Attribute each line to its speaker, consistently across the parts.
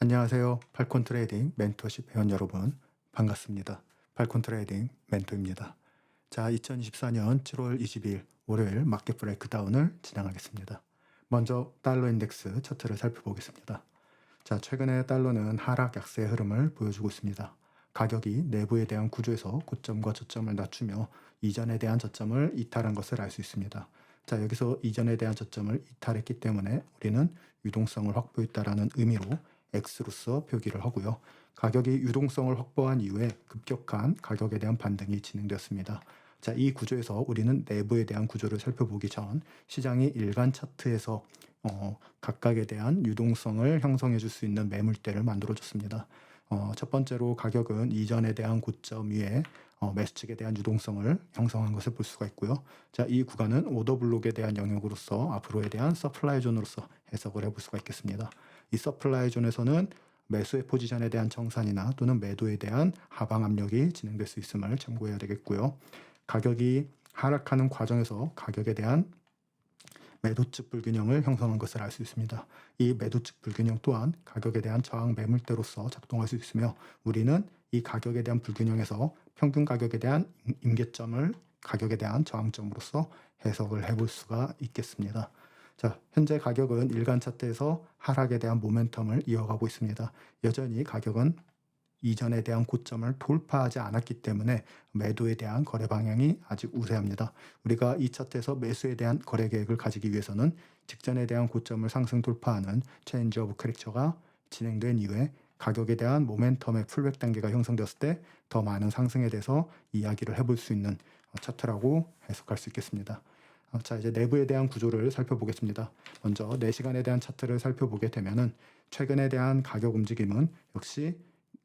Speaker 1: 안녕하세요. 팔콘 트레이딩 멘토십 회원 여러분, 반갑습니다. 팔콘 트레이딩 멘토입니다. 자, 2024년 7월 22일 월요일 마켓 브레이크다운을 진행하겠습니다. 먼저 달러 인덱스 차트를 살펴보겠습니다. 자, 최근에 달러는 하락 약세의 흐름을 보여주고 있습니다. 가격이 내부에 대한 구조에서 고점과 저점을 낮추며 이전에 대한 저점을 이탈한 것을 알 수 있습니다. 자, 여기서 이전에 대한 저점을 이탈했기 때문에 우리는 유동성을 확보했다라는 의미로 X로서 표기를 하고요. 가격이 유동성을 확보한 이후에 급격한 가격에 대한 반등이 진행되었습니다. 자, 이 구조에서 우리는 내부에 대한 구조를 살펴보기 전 시장이 일간 차트에서 각각에 대한 유동성을 형성해 줄 수 있는 매물대를 만들어 줬습니다. 첫 번째로 가격은 이전에 대한 고점 위에 매수 측에 대한 유동성을 형성한 것을 볼 수가 있고요. 자, 이 구간은 오더 블록에 대한 영역으로서 앞으로에 대한 서플라이 존으로서 해석을 해볼 수가 있겠습니다. 이 서플라이 존에서는 매수의 포지션에 대한 청산이나 또는 매도에 대한 하방 압력이 진행될 수 있음을 참고해야 되겠고요. 가격이 하락하는 과정에서 가격에 대한 매도측 불균형을 형성한 것을 알 수 있습니다. 이 매도측 불균형 또한 가격에 대한 저항 매물대로서 작동할 수 있으며 우리는 이 가격에 대한 불균형에서 평균 가격에 대한 임계점을 가격에 대한 저항점으로서 해석을 해볼 수가 있겠습니다. 자, 현재 가격은 일간 차트에서 하락에 대한 모멘텀을 이어가고 있습니다. 여전히 가격은 이전에 대한 고점을 돌파하지 않았기 때문에 매도에 대한 거래 방향이 아직 우세합니다. 우리가 이 차트에서 매수에 대한 거래 계획을 가지기 위해서는 직전에 대한 고점을 상승 돌파하는 체인지 오브 크랙처가 진행된 이후에 가격에 대한 모멘텀의 풀백 단계가 형성되었을 때 더 많은 상승에 대해서 이야기를 해볼 수 있는 차트라고 해석할 수 있겠습니다. 자, 이제 내부에 대한 구조를 살펴보겠습니다. 먼저 4시간에 대한 차트를 살펴보게 되면은 최근에 대한 가격 움직임은 역시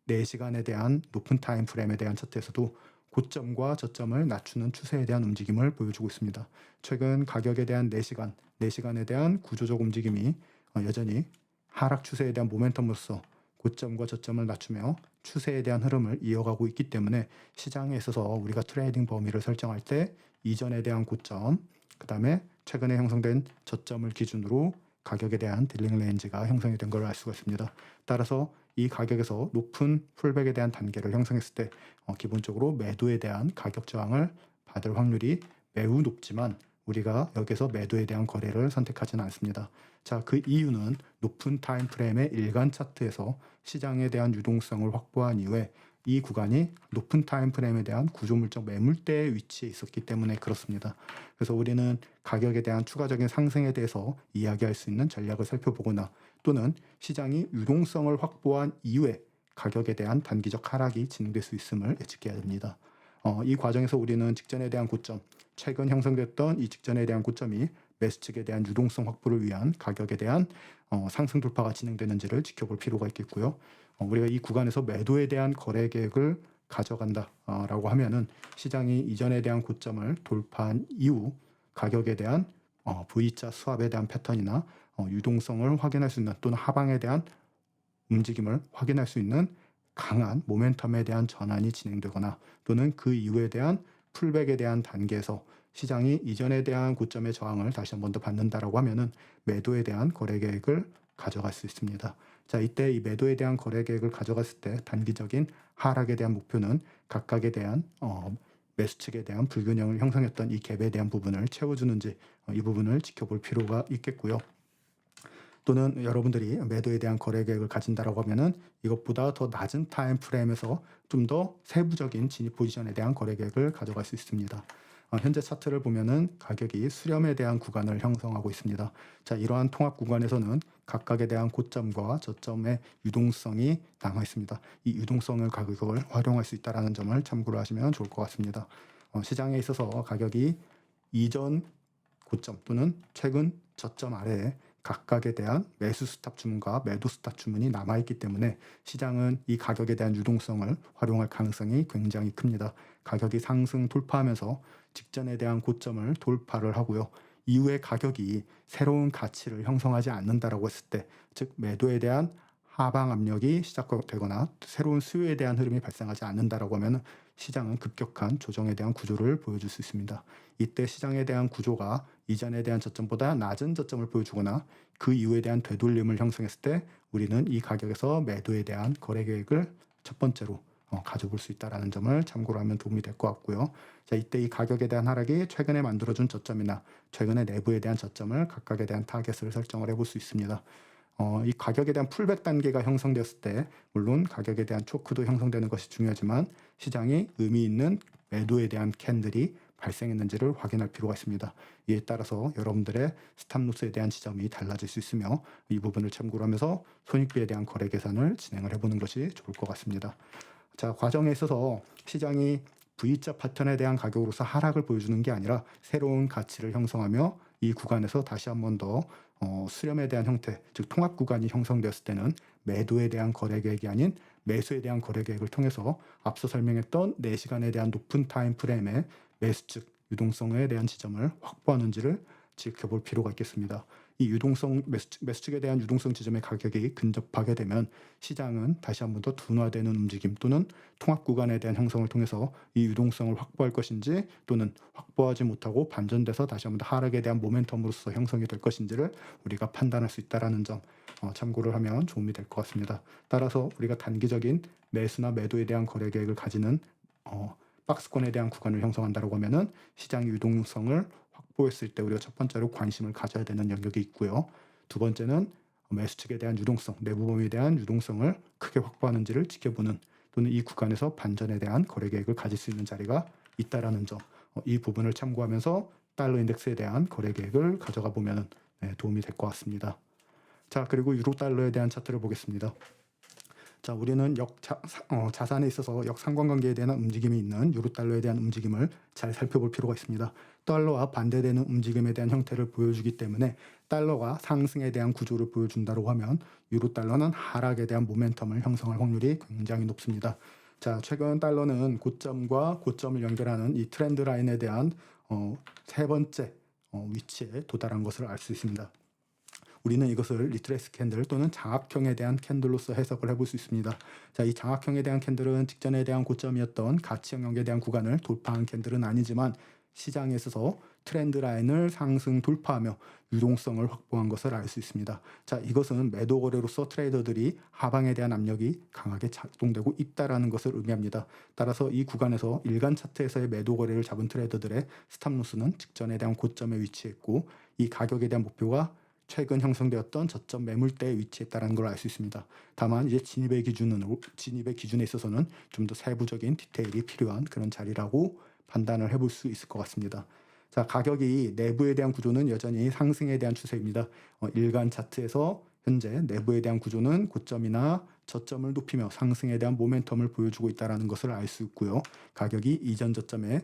Speaker 1: 4시간에 대한 높은 타임 프레임에 대한 차트에서도 고점과 저점을 낮추는 추세에 대한 움직임을 보여주고 있습니다. 최근 가격에 대한 4시간에 대한 구조적 움직임이 여전히 하락 추세에 대한 모멘텀으로서 고점과 저점을 낮추며 추세에 대한 흐름을 이어가고 있기 때문에 시장에 있어서 우리가 트레이딩 범위를 설정할 때 이전에 대한 고점, 그 다음에 최근에 형성된 저점을 기준으로 가격에 대한 딜링 레인지가 형성이 된 걸 알 수가 있습니다. 따라서 이 가격에서 높은 풀백에 대한 단계를 형성했을 때 기본적으로 매도에 대한 가격 저항을 받을 확률이 매우 높지만 우리가 여기서 매도에 대한 거래를 선택하지는 않습니다. 자, 그 이유는 높은 타임 프레임의 일간 차트에서 시장에 대한 유동성을 확보한 이후에 이 구간이 높은 타임 프레임에 대한 구조물적 매물대에 위치해 있었기 때문에 그렇습니다. 그래서 우리는 가격에 대한 추가적인 상승에 대해서 이야기할 수 있는 전략을 살펴보거나 또는 시장이 유동성을 확보한 이후에 가격에 대한 단기적 하락이 진행될 수 있음을 예측해야 됩니다. 이 과정에서 우리는 직전에 대한 고점, 최근 형성됐던 이 직전에 대한 고점이 매수 측에 대한 유동성 확보를 위한 가격에 대한 상승 돌파가 진행되는지를 지켜볼 필요가 있겠고요. 우리가 이 구간에서 매도에 대한 거래 계획을 가져간다라고 하면은 시장이 이전에 대한 고점을 돌파한 이후 가격에 대한 V자 수합에 대한 패턴이나 유동성을 확인할 수 있는 또는 하방에 대한 움직임을 확인할 수 있는 강한 모멘텀에 대한 전환이 진행되거나 또는 그 이후에 대한 풀백에 대한 단계에서 시장이 이전에 대한 고점의 저항을 다시 한 번 더 받는다라고 하면은 매도에 대한 거래 계획을 가져갈 수 있습니다. 자, 이때 이 매도에 대한 거래 계획을 가져갔을 때 단기적인 하락에 대한 목표는 각각에 대한 매수 측에 대한 불균형을 형성했던 이 갭에 대한 부분을 채워주는지 이 부분을 지켜볼 필요가 있겠고요. 또는 여러분들이 매도에 대한 거래 계획을 가진다라고 하면은 이것보다 더 낮은 타임 프레임에서 좀 더 세부적인 진입 포지션에 대한 거래 계획을 가져갈 수 있습니다. 현재 차트를 보면은 가격이 수렴에 대한 구간을 형성하고 있습니다. 자, 이러한 통합 구간에서는 각각에 대한 고점과 저점의 유동성이 남아 있습니다. 이 유동성을 가격을 활용할 수 있다는 점을 참고로 하시면 좋을 것 같습니다. 시장에 있어서 가격이 이전 고점 또는 최근 저점 아래에 각각에 대한 매수 스탑 주문과 매도 스탑 주문이 남아있기 때문에 시장은 이 가격에 대한 유동성을 활용할 가능성이 굉장히 큽니다. 가격이 상승 돌파하면서 직전에 대한 고점을 돌파를 하고요. 이후에 가격이 새로운 가치를 형성하지 않는다라고 했을 때, 즉 매도에 대한 하방 압력이 시작되거나 새로운 수요에 대한 흐름이 발생하지 않는다라고 하면 시장은 급격한 조정에 대한 구조를 보여줄 수 있습니다. 이때 시장에 대한 구조가 이전에 대한 저점보다 낮은 저점을 보여주거나 그 이후에 대한 되돌림을 형성했을 때 우리는 이 가격에서 매도에 대한 거래 계획을 첫 번째로 가져볼 수 있다는 점을 참고로 하면 도움이 될 것 같고요. 자, 이때 이 가격에 대한 하락이 최근에 만들어준 저점이나 최근의 내부에 대한 저점을 각각에 대한 타겟을 설정을 해볼 수 있습니다. 이 가격에 대한 풀백 단계가 형성되었을 때 물론 가격에 대한 초크도 형성되는 것이 중요하지만 시장이 의미 있는 매도에 대한 캔들이 발생했는지를 확인할 필요가 있습니다. 이에 따라서 여러분들의 스탑로스에 대한 지점이 달라질 수 있으며 이 부분을 참고로 하면서 손익비에 대한 거래 계산을 진행을 해보는 것이 좋을 것 같습니다. 자, 과정에 있어서 시장이 V자 패턴에 대한 가격으로서 하락을 보여주는 게 아니라 새로운 가치를 형성하며 이 구간에서 다시 한 번 더 수렴에 대한 형태, 즉 통합 구간이 형성되었을 때는 매도에 대한 거래 계획이 아닌 매수에 대한 거래 계획을 통해서 앞서 설명했던 4시간에 대한 높은 타임 프레임의 매수 측 유동성에 대한 지점을 확보하는지를 지켜볼 필요가 있겠습니다. 이 유동성 매수 측에 대한 유동성 지점의 가격이 근접하게 되면 시장은 다시 한 번 더 둔화되는 움직임 또는 통합 구간에 대한 형성을 통해서 이 유동성을 확보할 것인지 또는 확보하지 못하고 반전돼서 다시 한 번 더 하락에 대한 모멘텀으로서 형성이 될 것인지를 우리가 판단할 수 있다는 점 참고를 하면 도움이 될 것 같습니다. 따라서 우리가 단기적인 매수나 매도에 대한 거래 계획을 가지는 박스권에 대한 구간을 형성한다고 하면은 시장의 유동성을 확보했을 때 우리가 첫 번째로 관심을 가져야 되는 영역이 있고요. 두 번째는 매수 측에 대한 유동성, 내부 범위에 대한 유동성을 크게 확보하는지를 지켜보는 또는 이 구간에서 반전에 대한 거래 계획을 가질 수 있는 자리가 있다라는 점, 이 부분을 참고하면서 달러 인덱스에 대한 거래 계획을 가져가 보면 도움이 될 것 같습니다. 자, 그리고 유로 달러에 대한 차트를 보겠습니다. 자, 우리는 자산에 있어서 역상관관계에 대한 움직임이 있는 유로달러에 대한 움직임을 잘 살펴볼 필요가 있습니다. 달러와 반대되는 움직임에 대한 형태를 보여주기 때문에 달러가 상승에 대한 구조를 보여준다고 하면 유로달러는 하락에 대한 모멘텀을 형성할 확률이 굉장히 높습니다. 자, 최근 달러는 고점과 고점을 연결하는 이 트렌드 라인에 대한 세 번째 위치에 도달한 것을 알 수 있습니다. 우리는 이것을 리트레이스 캔들 또는 장악형에 대한 캔들로서 해석을 해볼 수 있습니다. 자, 이 장악형에 대한 캔들은 직전에 대한 고점이었던 가치 영역에 대한 구간을 돌파한 캔들은 아니지만 시장에 있어서 트렌드 라인을 상승 돌파하며 유동성을 확보한 것을 알 수 있습니다. 자, 이것은 매도 거래로서 트레이더들이 하방에 대한 압력이 강하게 작동되고 있다라는 것을 의미합니다. 따라서 이 구간에서 일간 차트에서의 매도 거래를 잡은 트레이더들의 스탑로스는 직전에 대한 고점에 위치했고 이 가격에 대한 목표가 최근 형성되었던 저점 매물대에 위치했다는 걸 알 수 있습니다. 다만 이제 진입의 기준에 있어서는 좀 더 세부적인 디테일이 필요한 그런 자리라고 판단을 해볼 수 있을 것 같습니다. 자, 가격이 내부에 대한 구조는 여전히 상승에 대한 추세입니다. 일간 차트에서 현재 내부에 대한 구조는 고점이나 저점을 높이며 상승에 대한 모멘텀을 보여주고 있다는 것을 알 수 있고요. 가격이 이전 저점에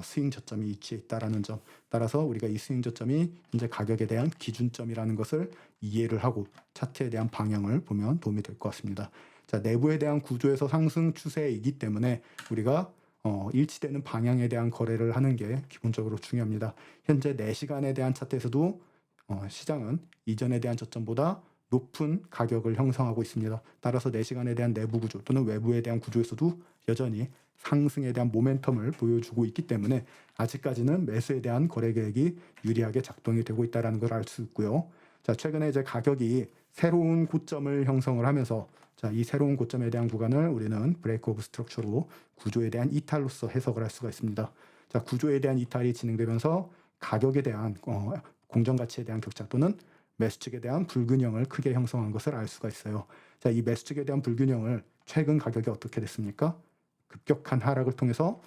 Speaker 1: 스윙 저점이 위치해 있다는 점, 따라서 우리가 이 스윙 저점이 현재 가격에 대한 기준점이라는 것을 이해를 하고 차트에 대한 방향을 보면 도움이 될 것 같습니다. 자, 내부에 대한 구조에서 상승 추세이기 때문에 우리가 일치되는 방향에 대한 거래를 하는 게 기본적으로 중요합니다. 현재 4시간에 대한 차트에서도 시장은 이전에 대한 저점보다 높은 가격을 형성하고 있습니다. 따라서 4시간에 대한 내부 구조 또는 외부에 대한 구조에서도 여전히 상승에 대한 모멘텀을 보여주고 있기 때문에 아직까지는 매수에 대한 거래 계획이 유리하게 작동이 되고 있다는 걸 알 수 있고요. 자, 최근에 이제 가격이 새로운 고점을 형성을 하면서 자, 이 새로운 고점에 대한 구간을 우리는 브레이크 오브 스트럭처로 구조에 대한 이탈로서 해석을 할 수가 있습니다. 자, 구조에 대한 이탈이 진행되면서 가격에 대한 공정 가치에 대한 격차 또는 매수 측에 대한 불균형을 크게 형성한 것을 알 수가 있어요. 자, 이 매수 측에 대한 불균형을 최근 가격이 어떻게 됐습니까? 급격한 하락을 통해서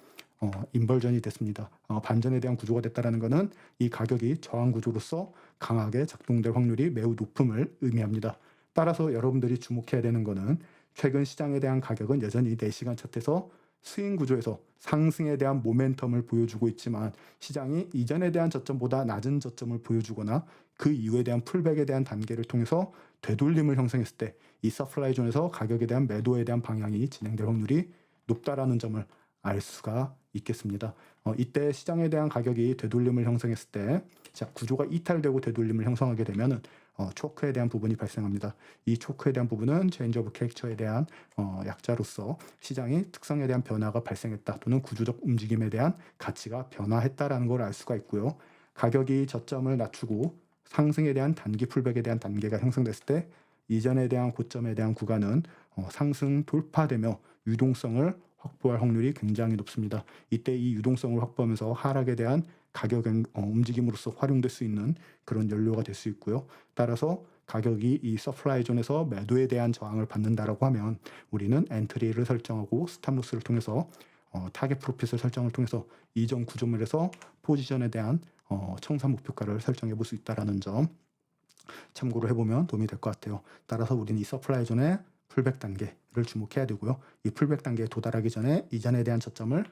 Speaker 1: 인벌전이 됐습니다. 반전에 대한 구조가 됐다는 것은 이 가격이 저항 구조로서 강하게 작동될 확률이 매우 높음을 의미합니다. 따라서 여러분들이 주목해야 되는 것은 최근 시장에 대한 가격은 여전히 4시간 차트에서 스윙 구조에서 상승에 대한 모멘텀을 보여주고 있지만 시장이 이전에 대한 저점보다 낮은 저점을 보여주거나 그 이후에 대한 풀백에 대한 단계를 통해서 되돌림을 형성했을 때 이 서플라이 존에서 가격에 대한 매도에 대한 방향이 진행될 확률이 높다라는 점을 알 수가 있겠습니다. 이때 시장에 대한 가격이 되돌림을 형성했을 때 자, 구조가 이탈되고 되돌림을 형성하게 되면은 초크에 대한 부분이 발생합니다. 이 초크에 대한 부분은 체인지 오브 캐릭처에 대한 약자로서 시장의 특성에 대한 변화가 발생했다 또는 구조적 움직임에 대한 가치가 변화했다라는 걸 알 수가 있고요. 가격이 저점을 낮추고 상승에 대한 단기 풀백에 대한 단계가 형성됐을 때 이전에 대한 고점에 대한 구간은 상승 돌파되며 유동성을 확보할 확률이 굉장히 높습니다. 이때 이 유동성을 확보하면서 하락에 대한 가격 움직임으로써 활용될 수 있는 그런 연료가 될 수 있고요. 따라서 가격이 이 서플라이 존에서 매도에 대한 저항을 받는다라고 하면 우리는 엔트리를 설정하고 스탑로스를 통해서 타겟 프로핏을 설정을 통해서 이전 구조물에서 포지션에 대한 청산 목표가를 설정해 볼 수 있다는 점 참고를 해보면 도움이 될 것 같아요. 따라서 우리는 이 서플라이 존의 풀백 단계를 주목해야 되고요. 이 풀백 단계에 도달하기 전에 이전에 대한 저점을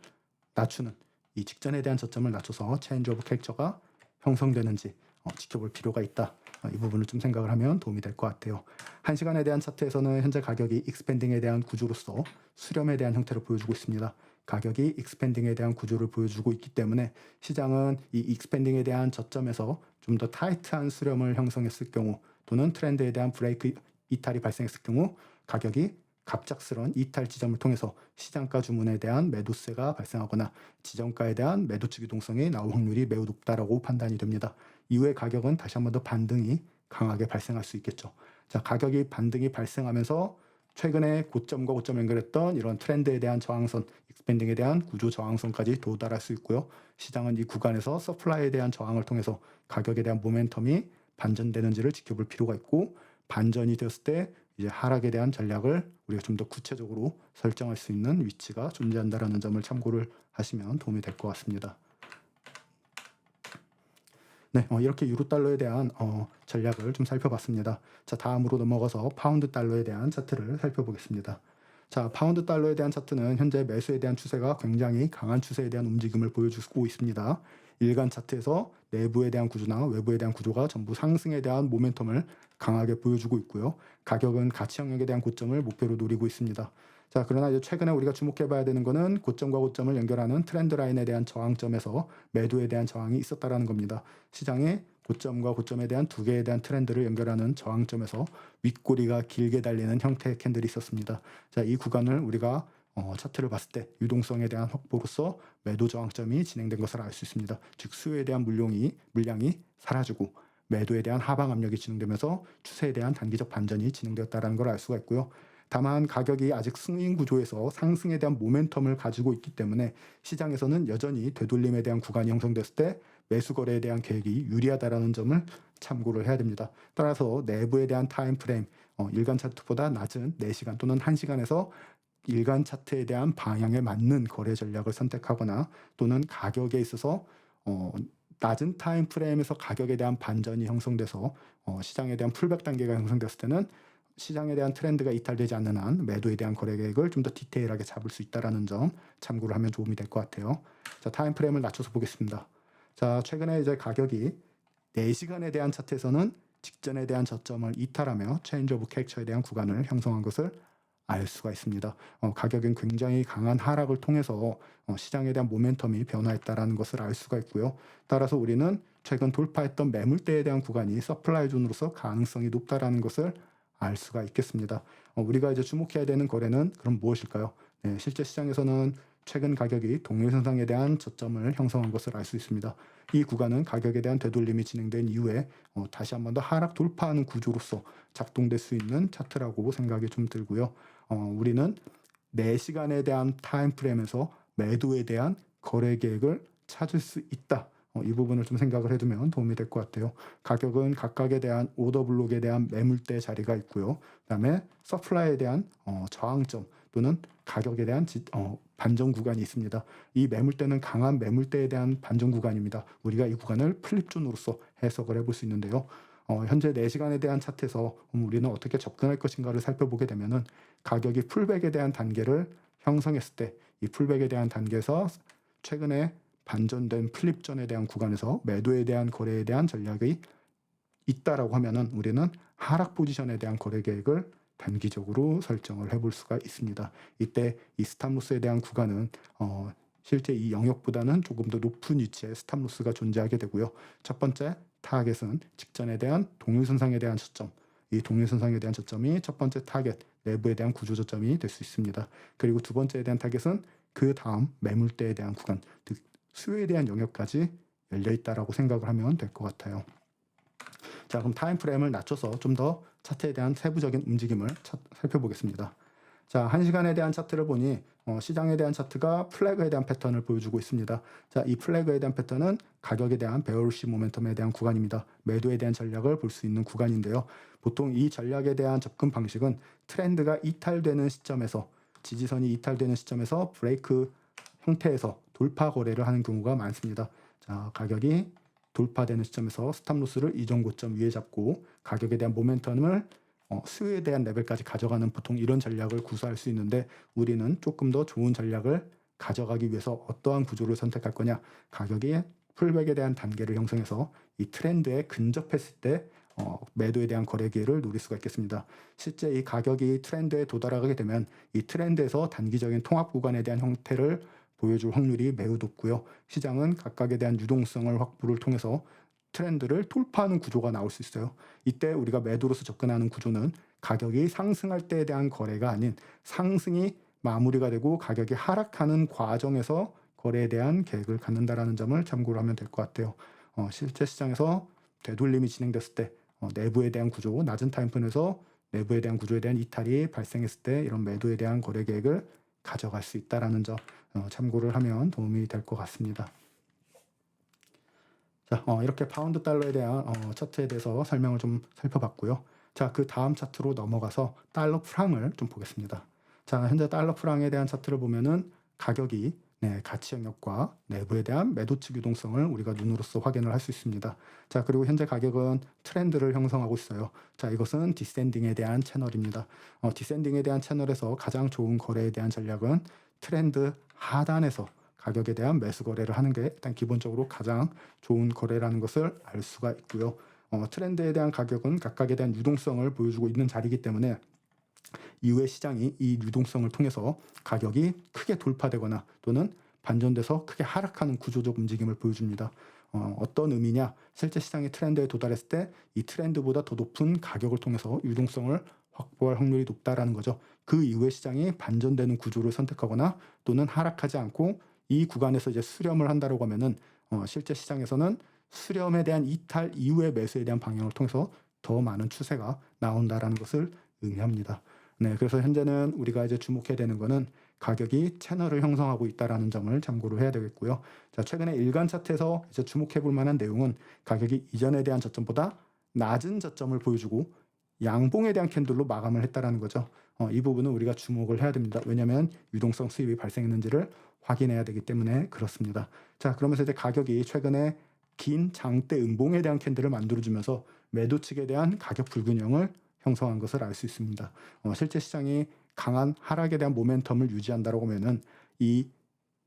Speaker 1: 낮추는 이 직전에 대한 저점을 낮춰서 체인지 오브 캐릭처가 형성되는지 지켜볼 필요가 있다. 이 부분을 좀 생각을 하면 도움이 될 것 같아요. 1시간에 대한 차트에서는 현재 가격이 익스펜딩에 대한 구조로서 수렴에 대한 형태를 보여주고 있습니다. 가격이 익스펜딩에 대한 구조를 보여주고 있기 때문에 시장은 이 익스펜딩에 대한 저점에서 좀 더 타이트한 수렴을 형성했을 경우 또는 트렌드에 대한 브레이크 이탈이 발생했을 경우 가격이 갑작스러운 이탈 지점을 통해서 시장가 주문에 대한 매도세가 발생하거나 지정가에 대한 매도측 유동성이 나올 확률이 매우 높다라고 판단이 됩니다. 이후에 가격은 다시 한 번 더 반등이 강하게 발생할 수 있겠죠. 자, 가격이 반등이 발생하면서 최근에 고점과 고점 연결했던 이런 트렌드에 대한 저항선, 익스펜딩에 대한 구조 저항선까지 도달할 수 있고요. 시장은 이 구간에서 서플라이에 대한 저항을 통해서 가격에 대한 모멘텀이 반전되는지를 지켜볼 필요가 있고 반전이 되었을 때 이제 하락에 대한 전략을 우리가 좀 더 구체적으로 설정할 수 있는 위치가 존재한다라는 점을 참고를 하시면 도움이 될 것 같습니다. 네, 이렇게 유로 달러에 대한 전략을 좀 살펴봤습니다. 자, 다음으로 넘어가서 파운드 달러에 대한 차트를 살펴보겠습니다. 자, 파운드 달러에 대한 차트는 현재 매수에 대한 추세가 굉장히 강한 추세에 대한 움직임을 보여주고 있습니다. 일간 차트에서 내부에 대한 구조나 외부에 대한 구조가 전부 상승에 대한 모멘텀을 강하게 보여주고 있고요. 가격은 가치 영역에 대한 고점을 목표로 노리고 있습니다. 자, 그러나 이제 최근에 우리가 주목해 봐야 되는 것은 고점과 고점을 연결하는 트렌드 라인에 대한 저항점에서 매도에 대한 저항이 있었다라는 겁니다. 시장의 고점과 고점에 대한 두 개에 대한 트렌드를 연결하는 저항점에서 윗꼬리가 길게 달리는 형태의 캔들이 있었습니다. 자, 이 구간을 우리가 차트를 봤을 때 유동성에 대한 확보로서 매도 저항점이 진행된 것을 알 수 있습니다. 즉 수요에 대한 물량이 사라지고 매도에 대한 하방 압력이 진행되면서 추세에 대한 단기적 반전이 진행되었다는 걸 알 수가 있고요. 다만 가격이 아직 스윙 구조에서 상승에 대한 모멘텀을 가지고 있기 때문에 시장에서는 여전히 되돌림에 대한 구간이 형성됐을 때 매수 거래에 대한 계획이 유리하다라는 점을 참고를 해야 됩니다. 따라서 내부에 대한 타임 프레임, 일간 차트보다 낮은 4시간 또는 1시간에서 일간 차트에 대한 방향에 맞는 거래 전략을 선택하거나 또는 가격에 있어서 낮은 타임 프레임에서 가격에 대한 반전이 형성돼서 시장에 대한 풀백 단계가 형성됐을 때는 시장에 대한 트렌드가 이탈되지 않는 한 매도에 대한 거래 계획을 좀 더 디테일하게 잡을 수 있다는 점 참고를 하면 도움이 될 것 같아요. 자, 타임 프레임을 낮춰서 보겠습니다. 자, 최근에 이제 가격이 4시간에 대한 차트에서는 직전에 대한 저점을 이탈하며 체인지 오브 캐릭처에 대한 구간을 형성한 것을 알 수가 있습니다. 가격은 굉장히 강한 하락을 통해서 시장에 대한 모멘텀이 변화했다라는 것을 알 수가 있고요. 따라서 우리는 최근 돌파했던 매물대에 대한 구간이 서플라이 존으로서 가능성이 높다라는 것을 알 수가 있겠습니다. 우리가 이제 주목해야 되는 거래는 그럼 무엇일까요? 네, 실제 시장에서는 최근 가격이 동일선상에 대한 저점을 형성한 것을 알 수 있습니다. 이 구간은 가격에 대한 되돌림이 진행된 이후에 다시 한 번 더 하락 돌파하는 구조로서 작동될 수 있는 차트라고 생각이 좀 들고요. 우리는 4시간에 대한 타임프레임에서 매도에 대한 거래 계획을 찾을 수 있다. 이 부분을 좀 생각을 해두면 도움이 될 것 같아요. 가격은 각각에 대한 오더 블록에 대한 매물대 자리가 있고요. 그다음에 서플라이에 대한 저항점 또는 가격에 대한 반전 구간이 있습니다. 이 매물대는 강한 매물대에 대한 반전 구간입니다. 우리가 이 구간을 플립존으로서 해석을 해볼 수 있는데요. 현재 4시간에 대한 차트에서 우리는 어떻게 접근할 것인가를 살펴보게 되면은 가격이 풀백에 대한 단계를 형성했을 때 이 풀백에 대한 단계에서 최근에 반전된 플립전에 대한 구간에서 매도에 대한 거래에 대한 전략이 있다라고 하면은 우리는 하락 포지션에 대한 거래 계획을 단기적으로 설정을 해볼 수가 있습니다. 이때 이 스탑로스에 대한 구간은 실제 이 영역보다는 조금 더 높은 위치에 스탑로스가 존재하게 되고요. 첫 번째 타겟은 직전에 대한 동일선상에 대한 저점, 이 동일선상에 대한 저점이 첫 번째 타겟, 내부에 대한 구조 저점이 될 수 있습니다. 그리고 두 번째에 대한 타겟은 그 다음 매물대에 대한 구간, 즉 수요에 대한 영역까지 열려 있다라고 생각을 하면 될 것 같아요. 자, 그럼 타임프레임을 낮춰서 좀 더 차트에 대한 세부적인 움직임을 살펴보겠습니다. 자, 1시간에 대한 차트를 보니 시장에 대한 차트가 플래그에 대한 패턴을 보여주고 있습니다. 자, 이 플래그에 대한 패턴은 가격에 대한 베어리시 모멘텀에 대한 구간입니다. 매도에 대한 전략을 볼 수 있는 구간인데요. 보통 이 전략에 대한 접근 방식은 트렌드가 이탈되는 시점에서, 지지선이 이탈되는 시점에서 브레이크 형태에서 돌파 거래를 하는 경우가 많습니다. 자, 가격이 돌파되는 시점에서 스탑로스를 이전 고점 위에 잡고 가격에 대한 모멘텀을 수요에 대한 레벨까지 가져가는 보통 이런 전략을 구사할 수 있는데, 우리는 조금 더 좋은 전략을 가져가기 위해서 어떠한 구조를 선택할 거냐, 가격이 풀백에 대한 단계를 형성해서 이 트렌드에 근접했을 때 매도에 대한 거래 기회를 노릴 수가 있겠습니다. 실제 이 가격이 트렌드에 도달하게 되면 이 트렌드에서 단기적인 통합 구간에 대한 형태를 보여줄 확률이 매우 높고요. 시장은 각각에 대한 유동성을 확보를 통해서 트렌드를 돌파하는 구조가 나올 수 있어요. 이때 우리가 매도로서 접근하는 구조는 가격이 상승할 때에 대한 거래가 아닌 상승이 마무리가 되고 가격이 하락하는 과정에서 거래에 대한 계획을 갖는다라는 점을 참고를 하면 될 것 같아요. 실제 시장에서 되돌림이 진행됐을 때 내부에 대한 구조, 낮은 타임프레임에서 내부에 대한 구조에 대한 이탈이 발생했을 때 이런 매도에 대한 거래 계획을 가져갈 수 있다라는 점 참고를 하면 도움이 될 것 같습니다. 자, 이렇게 파운드 달러에 대한 차트에 대해서 설명을 좀 살펴봤고요. 자, 그 다음 차트로 넘어가서 달러 프랑을 좀 보겠습니다. 자, 현재 달러 프랑에 대한 차트를 보면은 가격이 가치 영역과 내부에 대한 매도 측 유동성을 우리가 눈으로서 확인을 할 수 있습니다. 자, 그리고 현재 가격은 트렌드를 형성하고 있어요. 자, 이것은 디센딩에 대한 채널입니다. 디센딩에 대한 채널에서 가장 좋은 거래에 대한 전략은 트렌드 하단에서 가격에 대한 매수 거래를 하는 게 일단 기본적으로 가장 좋은 거래라는 것을 알 수가 있고요. 트렌드에 대한 가격은 각각에 대한 유동성을 보여주고 있는 자리이기 때문에 이후에 시장이 이 유동성을 통해서 가격이 크게 돌파되거나 또는 반전돼서 크게 하락하는 구조적 움직임을 보여줍니다. 어떤 의미냐? 실제 시장이 트렌드에 도달했을 때 이 트렌드보다 더 높은 가격을 통해서 유동성을 확보할 확률이 높다라는 거죠. 그 이후에 시장이 반전되는 구조를 선택하거나 또는 하락하지 않고 이 구간에서 이제 수렴을 한다라고 하면은 실제 시장에서는 수렴에 대한 이탈 이후의 매수에 대한 방향을 통해서 더 많은 추세가 나온다라는 것을 의미합니다. 네, 그래서 현재는 우리가 이제 주목해야 되는 거는 가격이 채널을 형성하고 있다라는 점을 참고로 해야 되겠고요. 자, 최근에 일간 차트에서 이제 주목해 볼 만한 내용은 가격이 이전에 대한 저점보다 낮은 저점을 보여주고 양봉에 대한 캔들로 마감을 했다라는 거죠. 이 부분은 우리가 주목을 해야 됩니다. 왜냐하면 유동성 수입이 발생했는지를 확인해야 되기 때문에 그렇습니다. 자, 그러면서 이제 가격이 최근에 긴 장대 음봉에 대한 캔들을 만들어주면서 매도 측에 대한 가격 불균형을 형성한 것을 알 수 있습니다. 실제 시장이 강한 하락에 대한 모멘텀을 유지한다고 하면은 이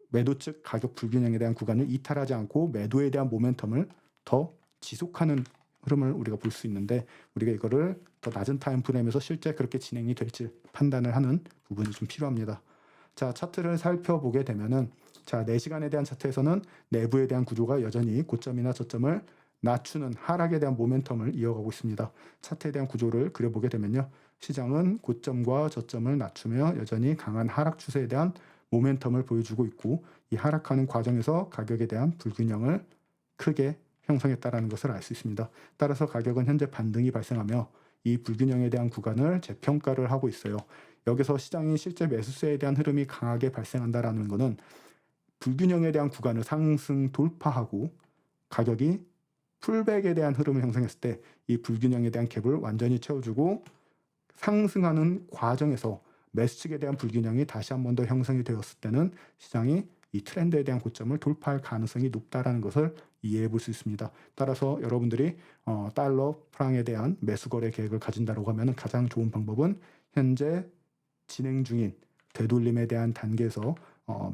Speaker 1: 매도 측 가격 불균형에 대한 구간을 이탈하지 않고 매도에 대한 모멘텀을 더 지속하는 흐름을 우리가 볼 수 있는데, 우리가 이거를 더 낮은 타임 프레임에서 실제 그렇게 진행이 될지 판단을 하는 부분이 좀 필요합니다. 자, 차트를 살펴보게 되면은 자, 4시간에 대한 차트에서는 내부에 대한 구조가 여전히 고점이나 저점을 낮추는 하락에 대한 모멘텀을 이어가고 있습니다. 차트에 대한 구조를 그려보게 되면요, 시장은 고점과 저점을 낮추며 여전히 강한 하락 추세에 대한 모멘텀을 보여주고 있고, 이 하락하는 과정에서 가격에 대한 불균형을 크게 형성했다라는 것을 알 수 있습니다. 따라서 가격은 현재 반등이 발생하며 이 불균형에 대한 구간을 재평가를 하고 있어요. 여기서 시장이 실제 매수세에 대한 흐름이 강하게 발생한다라는 것은 불균형에 대한 구간을 상승 돌파하고 가격이 풀백에 대한 흐름을 형성했을 때 이 불균형에 대한 갭을 완전히 채워주고 상승하는 과정에서 매수 측에 대한 불균형이 다시 한 번 더 형성이 되었을 때는 시장이 이 트렌드에 대한 고점을 돌파할 가능성이 높다라는 것을 이해해 볼 수 있습니다. 따라서 여러분들이 달러 프랑에 대한 매수 거래 계획을 가진다고 하면 가장 좋은 방법은 현재 진행 중인 되돌림에 대한 단계에서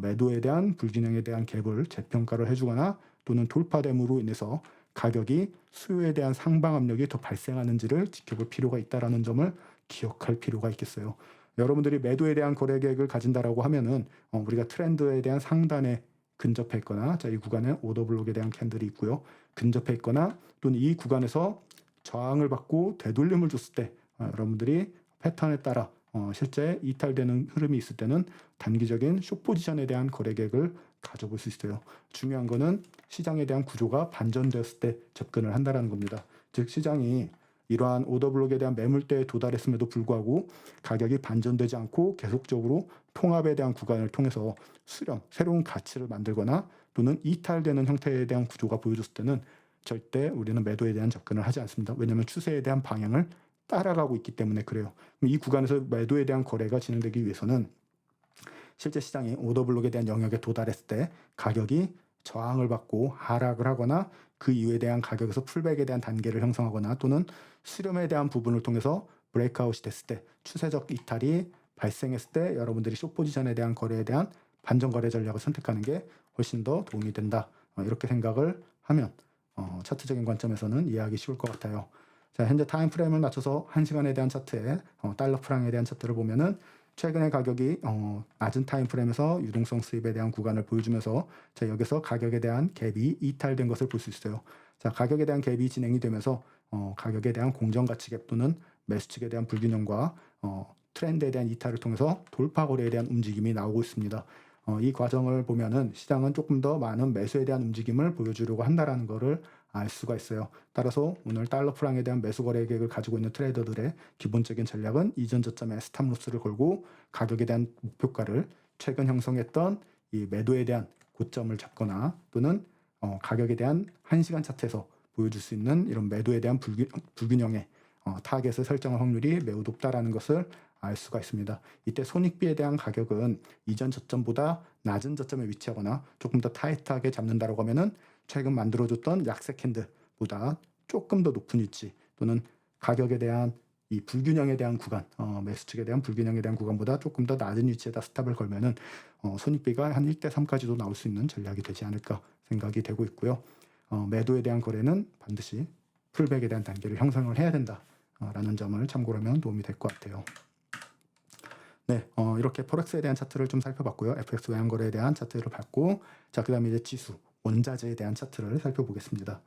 Speaker 1: 매도에 대한 불균형에 대한 갭을 재평가를 해주거나 또는 돌파됨으로 인해서 가격이 수요에 대한 상방 압력이 더 발생하는지를 지켜볼 필요가 있다라는 점을 기억할 필요가 있겠어요. 여러분들이 매도에 대한 거래 계획을 가진다라고 하면은 우리가 트렌드에 대한 상단의 근접해 있거나, 자, 이 구간에 오더 블록에 대한 캔들이 있고요. 근접해 있거나 또는 이 구간에서 저항을 받고 되돌림을 줬을 때 여러분들이 패턴에 따라 실제 이탈되는 흐름이 있을 때는 단기적인 숏 포지션에 대한 거래 계획을 가져볼 수 있어요. 중요한 거는 시장에 대한 구조가 반전되었을 때 접근을 한다는 겁니다. 즉 시장이 이러한 오더 블록에 대한 매물대에 도달했음에도 불구하고 가격이 반전되지 않고 계속적으로 통합에 대한 구간을 통해서 수렴, 새로운 가치를 만들거나 또는 이탈되는 형태에 대한 구조가 보여줬을 때는 절대 우리는 매도에 대한 접근을 하지 않습니다. 왜냐하면 추세에 대한 방향을 따라가고 있기 때문에 그래요. 이 구간에서 매도에 대한 거래가 진행되기 위해서는 실제 시장이 오더 블록에 대한 영역에 도달했을 때 가격이 저항을 받고 하락을 하거나 그 이후에 대한 가격에서 풀백에 대한 단계를 형성하거나 또는 수렴에 대한 부분을 통해서 브레이크아웃이 됐을 때 추세적 이탈이 발생했을 때 여러분들이 숏 포지션에 대한 거래에 대한 반전 거래 전략을 선택하는 게 훨씬 더 도움이 된다. 이렇게 생각을 하면 차트적인 관점에서는 이해하기 쉬울 것 같아요. 자, 현재 타임 프레임을 맞춰서 1시간에 대한 차트에 달러 프랑에 대한 차트를 보면은 최근에 가격이 낮은 타임 프레임에서 유동성 수입에 대한 구간을 보여주면서 자, 여기서 가격에 대한 갭이 이탈된 것을 볼 수 있어요. 자, 가격에 대한 갭이 진행이 되면서 가격에 대한 공정 가치 갭 또는 매수 측에 대한 불균형과 트렌드에 대한 이탈을 통해서 돌파 거래에 대한 움직임이 나오고 있습니다. 이 과정을 보면은 시장은 조금 더 많은 매수에 대한 움직임을 보여주려고 한다라는 것을 알 수가 있어요. 따라서 오늘 달러 프랑에 대한 매수 거래 계획을 가지고 있는 트레이더들의 기본적인 전략은 이전 저점에 스탑로스를 걸고 가격에 대한 목표가를 최근 형성했던 이 매도에 대한 고점을 잡거나 또는 가격에 대한 1시간 차트에서 보여줄 수 있는 이런 매도에 대한 불균형의 타겟을 설정할 확률이 매우 높다라는 것을 알 수가 있습니다. 이때 손익비에 대한 가격은 이전 저점보다 낮은 저점에 위치하거나 조금 더 타이트하게 잡는다고 하면은 최근 만들어줬던 약세 캔들보다 조금 더 높은 위치 또는 가격에 대한 이 불균형에 대한 구간, 매수 측에 대한 불균형에 대한 구간보다 조금 더 낮은 위치에다 스탑을 걸면은 손익비가 한 1대3까지도 나올 수 있는 전략이 되지 않을까 생각이 되고 있고요. 매도에 대한 거래는 반드시 풀백에 대한 단계를 형성을 해야 된다라는 점을 참고로 하면 도움이 될 것 같아요. 네, 이렇게 포렉스에 대한 차트를 좀 살펴봤고요. FX 외환거래에 대한 차트를 봤고, 자, 그 다음에 이제 지수, 원자재에 대한 차트를 살펴보겠습니다.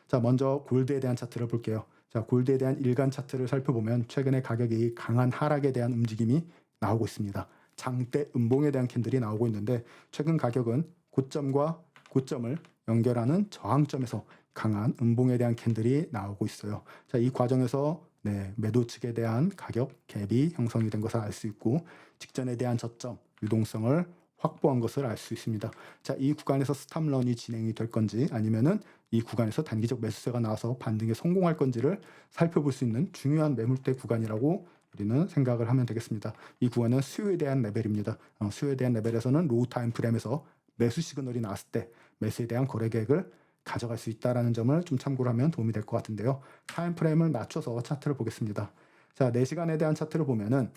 Speaker 1: 자, 먼저 골드에 대한 차트를 볼게요. 자, 골드에 대한 일간 차트를 살펴보면 최근에 가격이 강한 하락에 대한 움직임이 나오고 있습니다. 장대 음봉에 대한 캔들이 나오고 있는데 최근 가격은 고점과 고점을 연결하는 저항점에서 강한 음봉에 대한 캔들이 나오고 있어요. 자, 이 과정에서 매도 측에 대한 가격 갭이 형성이 된 것을 알 수 있고 직전에 대한 저점, 유동성을 확보한 것을 알 수 있습니다. 자, 이 구간에서 스탑런이 진행이 될 건지 아니면은 이 구간에서 단기적 매수세가 나와서 반등에 성공할 건지를 살펴볼 수 있는 중요한 매물대 구간이라고 우리는 생각을 하면 되겠습니다. 이 구간은 수요에 대한 레벨입니다. 수요에 대한 레벨에서는 로우 타임 프레임에서 매수 시그널이 나왔을 때 매수에 대한 거래 계획을 가져갈 수 있다는 점을 좀 참고를 하면 도움이 될 것 같은데요. 타임 프레임을 낮춰서 차트를 보겠습니다. 자, 4시간에 대한 차트를 보면은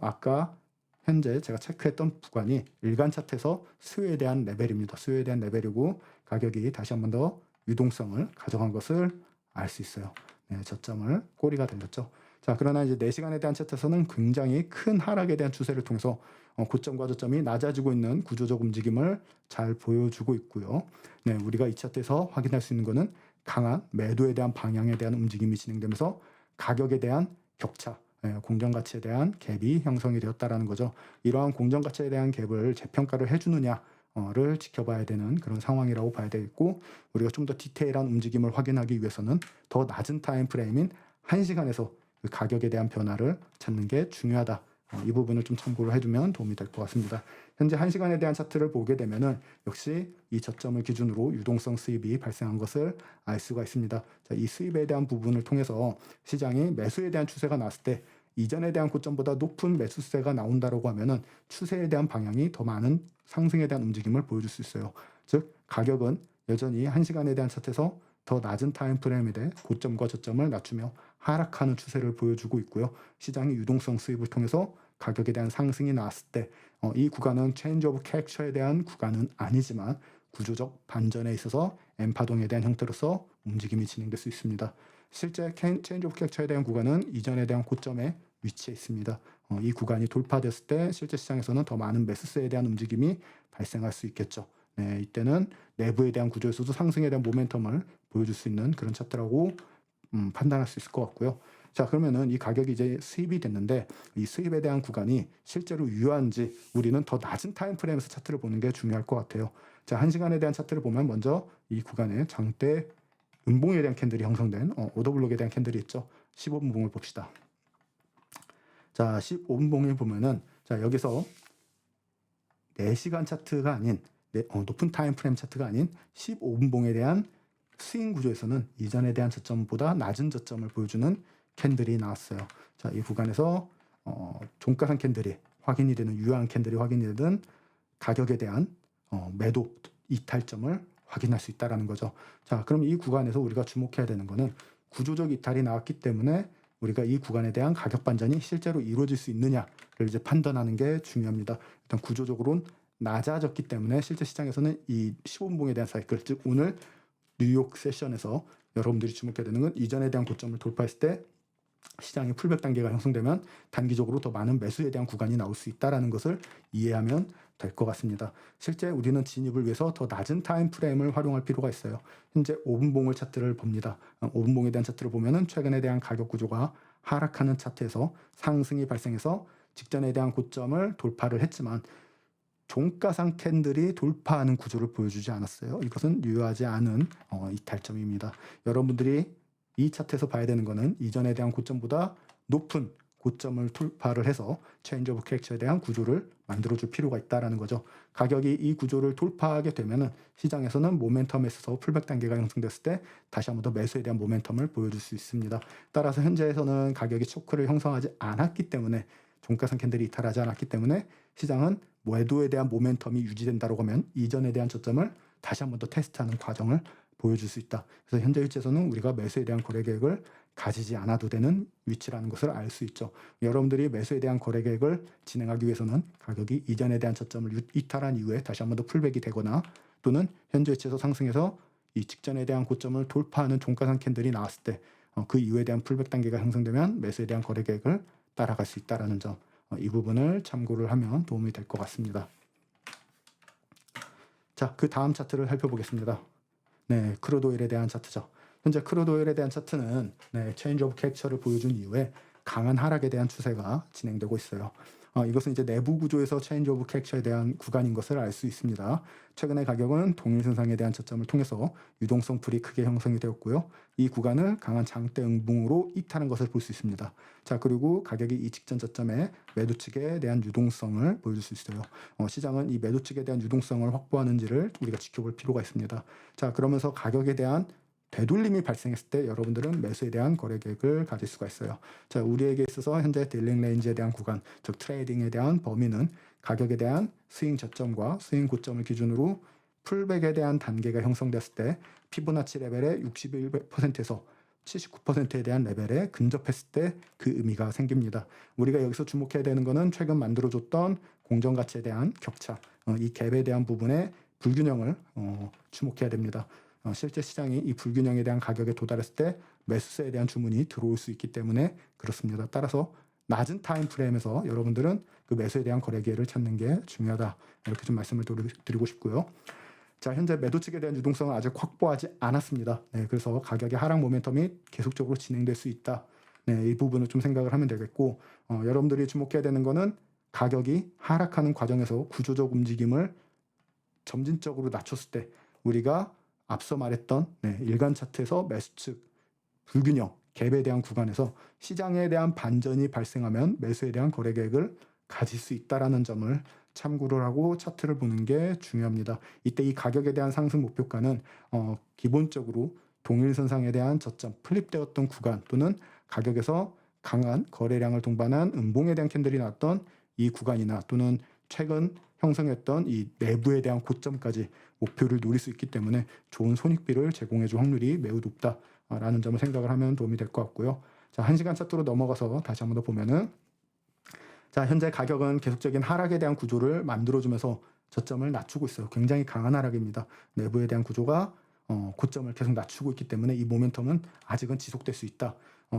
Speaker 1: 아까 현재 제가 체크했던 구간이 일간 차트에서 수요에 대한 레벨입니다. 수요에 대한 레벨이고 가격이 다시 한 번 더 유동성을 가져간 것을 알 수 있어요. 네, 저점을 꼬리가 들렸죠. 자, 그러나 이제 4시간에 대한 차트에서는 굉장히 큰 하락에 대한 추세를 통해서 고점과 저점이 낮아지고 있는 구조적 움직임을 잘 보여주고 있고요. 네, 우리가 이 차트에서 확인할 수 있는 것은 강한 매도에 대한 방향에 대한 움직임이 진행되면서 가격에 대한 격차, 공정가치에 대한 갭이 형성이 되었다는 거죠. 이러한 공정가치에 대한 갭을 재평가를 해주느냐를 지켜봐야 되는 그런 상황이라고 봐야 되겠고 우리가 좀 더 디테일한 움직임을 확인하기 위해서는 더 낮은 타임 프레임인 1시간에서 그 가격에 대한 변화를 찾는 게 중요하다. 이 부분을 좀 참고를 해두면 도움이 될 것 같습니다. 현재 1시간에 대한 차트를 보게 되면은 역시 이 저점을 기준으로 유동성 수입이 발생한 것을 알 수가 있습니다. 자, 이 수입에 대한 부분을 통해서 시장이 매수에 대한 추세가 나왔을 때 이전에 대한 고점보다 높은 매수세가 나온다고 하면은 추세에 대한 방향이 더 많은 상승에 대한 움직임을 보여줄 수 있어요. 즉 가격은 여전히 1시간에 대한 차트에서 더 낮은 타임 프레임에 대해 고점과 저점을 낮추며 하락하는 추세를 보여주고 있고요. 시장이 유동성 수입을 통해서 가격에 대한 상승이 나왔을 때 이 구간은 체인지 오브 캡처에 대한 구간은 아니지만 구조적 반전에 있어서 M파동에 대한 형태로서 움직임이 진행될 수 있습니다. 실제 체인지 오브 캡처에 대한 구간은 이전에 대한 고점에 위치해 있습니다. 이 구간이 돌파됐을 때 실제 시장에서는 더 많은 매수세에 대한 움직임이 발생할 수 있겠죠. 네, 이때는 내부에 대한 구조에서도 상승에 대한 모멘텀을 보여줄 수 있는 그런 차트라고 판단할 수 있을 것 같고요. 자, 그러면은 이 가격이 이제 수입이 됐는데 이 수입에 대한 구간이 실제로 유효한지 우리는 더 낮은 타임 프레임에서 차트를 보는 게 중요할 것 같아요. 자, 1시간에 대한 차트를 보면 먼저 이 구간에 장대 음봉에 대한 캔들이 형성된 오더블록에 대한 캔들이 있죠. 15분봉을 봅시다. 자, 15분봉을 보면은 자, 여기서 4시간 차트가 아닌 높은 타임 프레임 차트가 아닌 15분봉에 대한 스윙 구조에서는 이전에 대한 저점보다 낮은 저점을 보여주는 캔들이 나왔어요. 자, 이 구간에서 종가상 캔들이 확인이 되는 유효한 캔들이 확인이 되든 가격에 대한 매도 이탈점을 확인할 수 있다라는 거죠. 자, 그럼 이 구간에서 우리가 주목해야 되는 거는 구조적 이탈이 나왔기 때문에 우리가 이 구간에 대한 가격 반전이 실제로 이루어질 수 있느냐를 이제 판단하는 게 중요합니다. 일단 구조적으로는 낮아졌기 때문에 실제 시장에서는 이 15분봉에 대한 사이클, 즉 오늘 뉴욕 세션에서 여러분들이 주목해야 되는 건 이전에 대한 고점을 돌파했을 때 시장의 풀백 단계가 형성되면 단기적으로 더 많은 매수에 대한 구간이 나올 수 있다는 것을 이해하면 될 것 같습니다. 실제 우리는 진입을 위해서 더 낮은 타임 프레임을 활용할 필요가 있어요. 현재 5분봉을 차트를 봅니다. 5분봉에 대한 차트를 보면은 최근에 대한 가격 구조가 하락하는 차트에서 상승이 발생해서 직전에 대한 고점을 돌파를 했지만 종가상 캔들이 돌파하는 구조를 보여주지 않았어요. 이것은 유효하지 않은 이탈점입니다. 여러분들이 이 차트에서 봐야 되는 것은 이전에 대한 고점보다 높은 고점을 돌파를 해서 체인지 오브 캐릭터에 대한 구조를 만들어줄 필요가 있다는 거죠. 가격이 이 구조를 돌파하게 되면 시장에서는 모멘텀에 있어서 풀백 단계가 형성됐을 때 다시 한번 더 매수에 대한 모멘텀을 보여줄 수 있습니다. 따라서 현재에서는 가격이 초크를 형성하지 않았기 때문에 종가상 캔들이 이탈하지 않았기 때문에 시장은 매도에 대한 모멘텀이 유지된다고 하면 이전에 대한 저점을 다시 한번 더 테스트하는 과정을 보여줄 수 있다. 그래서 현재 위치에서는 우리가 매수에 대한 거래 계획을 가지지 않아도 되는 위치라는 것을 알 수 있죠. 여러분들이 매수에 대한 거래 계획을 진행하기 위해서는 가격이 이전에 대한 저점을 이탈한 이후에 다시 한번 더 풀백이 되거나 또는 현재 위치에서 상승해서 이 직전에 대한 고점을 돌파하는 종가상 캔들이 나왔을 때 그 이후에 대한 풀백 단계가 형성되면 매수에 대한 거래 계획을 따라갈 수 있다는 점, 이 부분을 참고를 하면 도움이 될 것 같습니다. 자, 그 다음 차트를 살펴보겠습니다. 네, 크루드 오일에 대한 차트죠. 현재 크루드 오일에 대한 차트는 체인지 오브 캐릭터를 보여준 이후에 강한 하락에 대한 추세가 진행되고 있어요. 이것은 이제 내부 구조에서 체인지 오브 캐릭터에 대한 구간인 것을 알 수 있습니다. 최근의 가격은 동일선상에 대한 저점을 통해서 유동성 풀이 크게 형성이 되었고요. 이 구간을 강한 장대 응봉으로 이탈한 것을 볼 수 있습니다. 자, 그리고 가격이 이 직전 저점에 매도 측에 대한 유동성을 보여줄 수 있어요. 시장은 이 매도 측에 대한 유동성을 확보하는지를 우리가 지켜볼 필요가 있습니다. 자, 그러면서 가격에 대한 되돌림이 발생했을 때 여러분들은 매수에 대한 거래 계획을 가질 수가 있어요. 자, 우리에게 있어서 현재 딜링 레인지에 대한 구간, 즉 트레이딩에 대한 범위는 가격에 대한 스윙 저점과 스윙 고점을 기준으로 풀백에 대한 단계가 형성됐을 때 피보나치 레벨의 61%에서 79%에 대한 레벨에 근접했을 때 그 의미가 생깁니다. 우리가 여기서 주목해야 되는 것은 최근 만들어줬던 공정가치에 대한 격차, 이 갭에 대한 부분의 불균형을 주목해야 됩니다. 실제 시장이 이 불균형에 대한 가격에 도달했을 때 매수세에 대한 주문이 들어올 수 있기 때문에 그렇습니다. 따라서 낮은 타임 프레임에서 여러분들은 그 매수에 대한 거래 기회를 찾는 게 중요하다. 이렇게 좀 말씀을 드리고 싶고요. 자, 현재 매도 측에 대한 유동성은 아직 확보하지 않았습니다. 네, 그래서 가격의 하락 모멘텀이 계속적으로 진행될 수 있다. 네, 이 부분을 좀 생각을 하면 되겠고, 여러분들이 주목해야 되는 거는 가격이 하락하는 과정에서 구조적 움직임을 점진적으로 낮췄을 때 우리가 앞서 말했던 일간 차트에서 매수 측 불균형, 갭에 대한 구간에서 시장에 대한 반전이 발생하면 매수에 대한 거래 계획을 가질 수 있다는 점을 참고를 하고 차트를 보는 게 중요합니다. 이때 이 가격에 대한 상승 목표가는 기본적으로 동일선상에 대한 저점, 플립되었던 구간 또는 가격에서 강한 거래량을 동반한 음봉에 대한 캔들이 나왔던 이 구간이나 또는 최근 형성했던 이 내부에 대한 고점까지 목표를 노릴 수 있기 때문에 좋은 손익비를 제공해줄 확률이 매우 높다라는 점을 생각을 하면 도움이 될 것 같고요. 자, 1시간 차트로 넘어가서 다시 한번 더 보면은 자, 현재 가격은 계속적인 하락에 대한 구조를 만들어주면서 저점을 낮추고 있어요. 굉장히 강한 하락입니다. 내부에 대한 구조가 고점을 계속 낮추고 있기 때문에 이 모멘텀은 아직은 지속될 수 있다.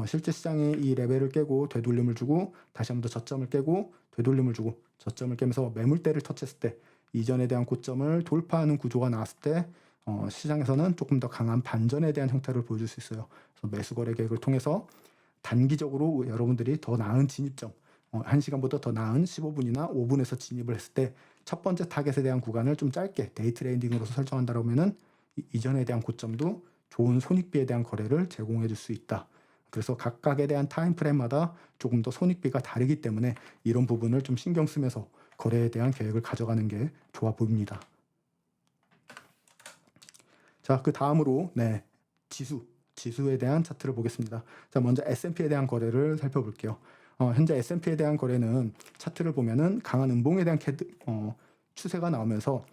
Speaker 1: 실제 시장이 이 레벨을 깨고 되돌림을 주고 다시 한번 더 저점을 깨고 되돌림을 주고 저점을 깨면서 매물대를 터치했을 때 이전에 대한 고점을 돌파하는 구조가 나왔을 때 시장에서는 조금 더 강한 반전에 대한 형태를 보여줄 수 있어요. 그래서 매수 거래 계획을 통해서 단기적으로 여러분들이 더 나은 진입점, 1시간보다 더 나은 15분이나 5분에서 진입을 했을 때 첫 번째 타겟에 대한 구간을 좀 짧게 데이 트레이딩으로서 설정한다고 하면은 이전에 대한 고점도 좋은 손익비에 대한 거래를 제공해 줄 수 있다. 그래서 각각에 대한 타임 프레임마다 조금 더 손익비가 다르기 때문에 이런 부분을 좀 신경 쓰면서 거래에 대한 계획을 가져가는 게 좋아 보입니다. 자, 그 다음으로 지수에 대한 차트를 보겠습니다. 자, 먼저 S&P에 대한 거래를 살펴볼게요. 현재 S&P에 대한 거래는 차트를 보면은 강한 음봉에 대한 추세가 나오면서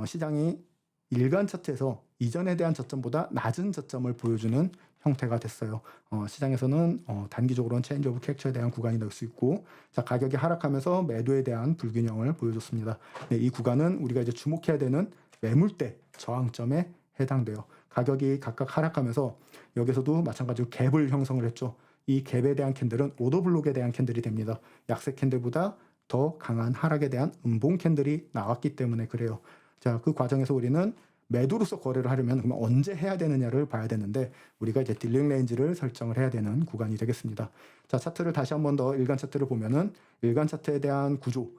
Speaker 1: 시장이 일간 차트에서 이전에 대한 저점보다 낮은 저점을 보여주는 형태가 됐어요. 시장에서는 단기적으로는 체인지 오브 캡처에 대한 구간이 될 수 있고, 자, 가격이 하락하면서 매도에 대한 불균형을 보여줬습니다. 네, 이 구간은 우리가 이제 주목해야 되는 매물대 저항점에 해당돼요. 가격이 각각 하락하면서 여기서도 마찬가지로 갭을 형성을 했죠. 이 갭에 대한 캔들은 오더블록에 대한 캔들이 됩니다. 약세 캔들보다 더 강한 하락에 대한 음봉 캔들이 나왔기 때문에 그래요. 자, 그 과정에서 우리는 매도로서 거래를 하려면 그러면 언제 해야 되느냐를 봐야 되는데 우리가 이제 딜링 레인지를 설정을 해야 되는 구간이 되겠습니다. 자, 차트를 다시 한 번 더 일간 차트를 보면은 일간 차트에 대한 구조,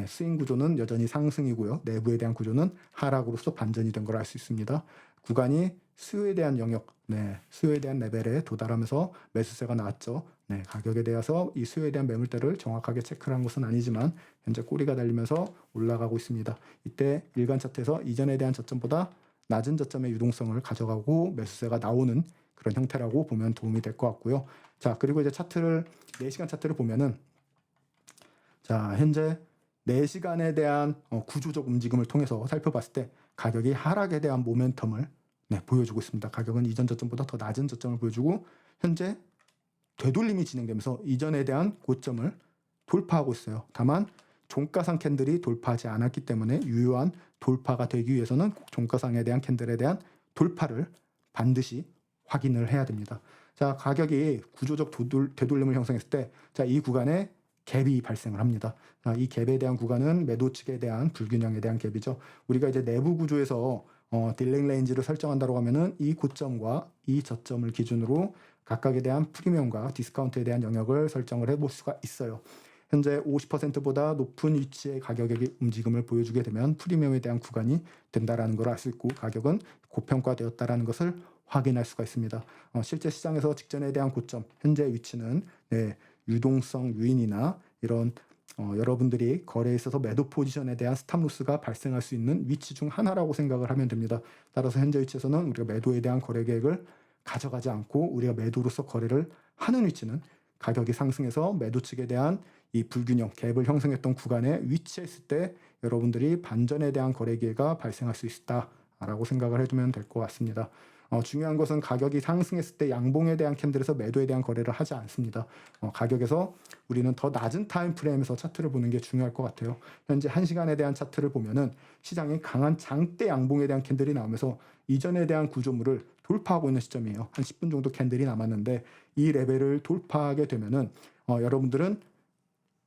Speaker 1: 스윙 구조는 여전히 상승이고요. 내부에 대한 구조는 하락으로서 반전이 된 걸 알 수 있습니다. 구간이 수요에 대한 영역, 수요에 대한 레벨에 도달하면서 매수세가 나왔죠. 가격에 대해서 이 수요에 대한 매물대를 정확하게 체크를 한 것은 아니지만 현재 꼬리가 달리면서 올라가고 있습니다. 이때 일간 차트에서 이전에 대한 저점보다 낮은 저점의 유동성을 가져가고 매수세가 나오는 그런 형태라고 보면 도움이 될 것 같고요. 자, 그리고 이제 차트를 4시간 차트를 보면은 자, 현재 4시간에 대한 구조적 움직임을 통해서 살펴봤을 때 가격이 하락에 대한 모멘텀을 보여주고 있습니다. 가격은 이전 저점보다 더 낮은 저점을 보여주고 현재 되돌림이 진행되면서 이전에 대한 고점을 돌파하고 있어요. 다만 종가상 캔들이 돌파하지 않았기 때문에 유효한 돌파가 되기 위해서는 종가상에 대한 캔들에 대한 돌파를 반드시 확인을 해야 됩니다. 자, 가격이 구조적 되돌림을 형성했을 때 자, 이 구간에 갭이 발생을 합니다. 이 갭에 대한 구간은 매도 측에 대한 불균형에 대한 갭이죠. 우리가 이제 내부 구조에서 딜링 레인지를 설정한다고 하면은 이 고점과 이 저점을 기준으로 각각에 대한 프리미엄과 디스카운트에 대한 영역을 설정을 해볼 수가 있어요. 현재 50%보다 높은 위치의 가격의 움직임을 보여주게 되면 프리미엄에 대한 구간이 된다라는 걸 알 수 있고 가격은 고평가되었다라는 것을 확인할 수가 있습니다. 실제 시장에서 직전에 대한 고점, 현재 위치는 유동성 유인이나 이런 여러분들이 거래에 있어서 매도 포지션에 대한 스탑로스가 발생할 수 있는 위치 중 하나라고 생각을 하면 됩니다. 따라서 현재 위치에서는 우리가 매도에 대한 거래 계획을 가져가지 않고 우리가 매도로서 거래를 하는 위치는 가격이 상승해서 매도 측에 대한 이 불균형, 갭을 형성했던 구간에 위치했을 때 여러분들이 반전에 대한 거래 기회가 발생할 수 있다라고 생각을 해두면 될 것 같습니다. 중요한 것은 가격이 상승했을 때 양봉에 대한 캔들에서 매도에 대한 거래를 하지 않습니다. 가격에서 우리는 더 낮은 타임 프레임에서 차트를 보는 게 중요할 것 같아요. 현재 1시간에 대한 차트를 보면은 시장이 강한 장대 양봉에 대한 캔들이 나오면서 이전에 대한 구조물을 돌파하고 있는 시점이에요. 한 10분 정도 캔들이 남았는데 이 레벨을 돌파하게 되면은 여러분들은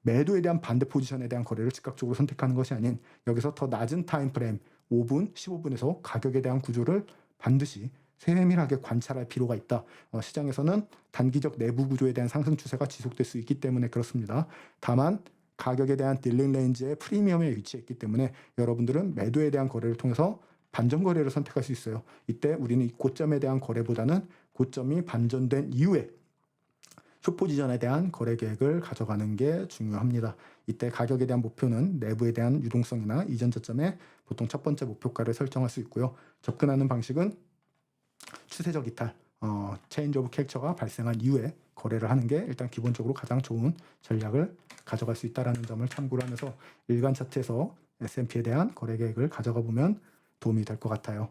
Speaker 1: 매도에 대한 반대 포지션에 대한 거래를 즉각적으로 선택하는 것이 아닌 여기서 더 낮은 타임 프레임 5분, 15분에서 가격에 대한 구조를 반드시 세밀하게 관찰할 필요가 있다. 시장에서는 단기적 내부 구조에 대한 상승 추세가 지속될 수 있기 때문에 그렇습니다. 다만 가격에 대한 딜링 레인지의 프리미엄에 위치했기 때문에 여러분들은 매도에 대한 거래를 통해서 반전 거래를 선택할 수 있어요. 이때 우리는 이 고점에 대한 거래보다는 고점이 반전된 이후에 숏포지션에 대한 거래 계획을 가져가는 게 중요합니다. 이때 가격에 대한 목표는 내부에 대한 유동성이나 이전 저점에 보통 첫 번째 목표가를 설정할 수 있고요. 접근하는 방식은 추세적 이탈, 체인지 오브 캡처가 발생한 이후에 거래를 하는 게 일단 기본적으로 가장 좋은 전략을 가져갈 수 있다는 점을 참고를 하면서 일간 차트에서 S&P에 대한 거래 계획을 가져가 보면 도움이 될 것 같아요.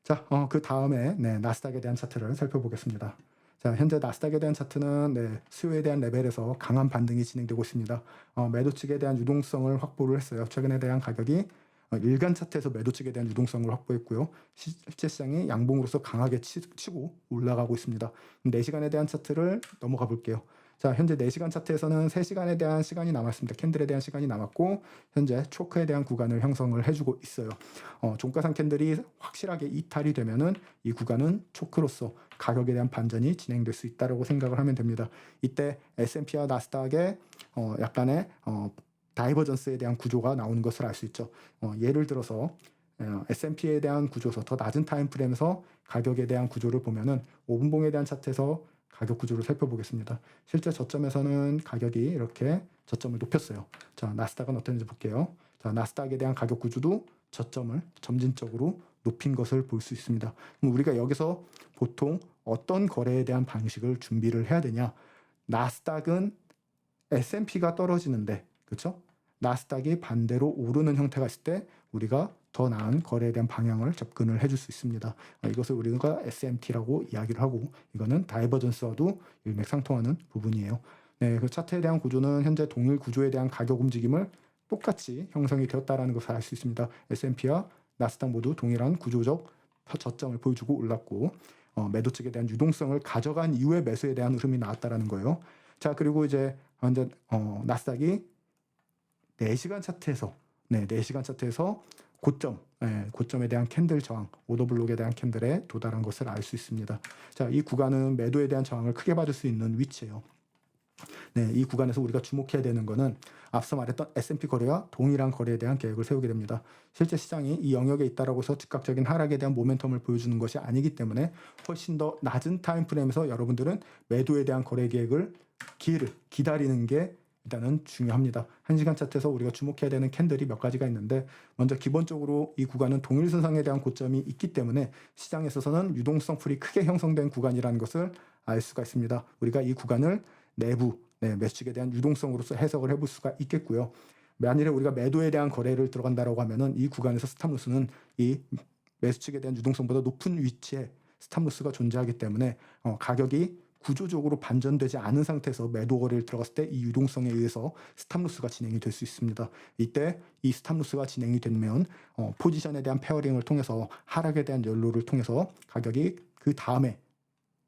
Speaker 1: 자, 그 다음에 나스닥에 대한 차트를 살펴보겠습니다. 자, 현재 나스닥에 대한 차트는 수요에 대한 레벨에서 강한 반등이 진행되고 있습니다. 매도 측에 대한 유동성을 확보를 했어요. 최근에 대한 가격이 일간 차트에서 매도 측에 대한 유동성을 확보했고요. 실제 시장이 양봉으로서 강하게 치고 올라가고 있습니다. 4시간에 대한 차트를 넘어가 볼게요. 자, 현재 4시간 차트에서는 3시간에 대한 시간이 남았습니다. 캔들에 대한 시간이 남았고 현재 초크에 대한 구간을 형성을 해주고 있어요. 종가상 캔들이 확실하게 이탈이 되면은 이 구간은 초크로서 가격에 대한 반전이 진행될 수 있다고 생각을 하면 됩니다. 이때 S&P와 나스닥의 약간의 다이버전스에 대한 구조가 나오는 것을 알 수 있죠. 예를 들어서 S&P에 대한 구조에서 더 낮은 타임프레임에서 가격에 대한 구조를 보면은 5분봉에 대한 차트에서 가격 구조를 살펴보겠습니다. 실제 저점에서는 가격이 이렇게 저점을 높였어요. 자, 나스닥은 어땠는지 볼게요. 자, 나스닥에 대한 가격 구조도 저점을 점진적으로 높인 것을 볼 수 있습니다. 그럼 우리가 여기서 보통 어떤 거래에 대한 방식을 준비를 해야 되냐? 나스닥은 S&P가 떨어지는데, 그렇죠? 나스닥이 반대로 오르는 형태가 있을 때 우리가 더 나은 거래에 대한 방향을 접근을 해줄 수 있습니다. 이것을 우리가 SMT라고 이야기를 하고 이거는 다이버전스와도 일맥상통하는 부분이에요. 네, 그 차트에 대한 구조는 현재 동일 구조에 대한 가격 움직임을 똑같이 형성이 되었다는 것을 알 수 있습니다. S&P와 나스닥 모두 동일한 구조적 저점을 보여주고 올랐고 매도 측에 대한 유동성을 가져간 이후에 매수에 대한 흐름이 나왔다는 거예요. 자, 그리고 이제 현재 나스닥이 4시간 차트에서 4시간 차트에서 고점에 대한 캔들 저항, 오더블록에 대한 캔들에 도달한 것을 알 수 있습니다. 자, 이 구간은 매도에 대한 저항을 크게 받을 수 있는 위치예요. 네, 이 구간에서 우리가 주목해야 되는 것은 앞서 말했던 S&P 거래와 동일한 거래에 대한 계획을 세우게 됩니다. 실제 시장이 이 영역에 있다라고 해서 즉각적인 하락에 대한 모멘텀을 보여주는 것이 아니기 때문에 훨씬 더 낮은 타임프레임에서 여러분들은 매도에 대한 거래 계획을 기다리는 게 일단은 중요합니다. 1시간 차트에서 우리가 주목해야 되는 캔들이 몇 가지가 있는데 먼저 기본적으로 이 구간은 동일선상에 대한 고점이 있기 때문에 시장에 있어서는 유동성 풀이 크게 형성된 구간이라는 것을 알 수가 있습니다. 우리가 이 구간을 내부 매수측에 대한 유동성으로서 해석을 해볼 수가 있겠고요. 만일에 우리가 매도에 대한 거래를 들어간다라고 하면은 이 구간에서 스탑로스는 이 매수측에 대한 유동성보다 높은 위치에 스탑로스가 존재하기 때문에 가격이 구조적으로 반전되지 않은 상태에서 매도 거래를 들어갔을 때 이 유동성에 의해서 스탑로스가 진행이 될 수 있습니다. 이때 이 스탑로스가 진행이 되면 포지션에 대한 페어링을 통해서 하락에 대한 연로를 통해서 가격이 그 다음에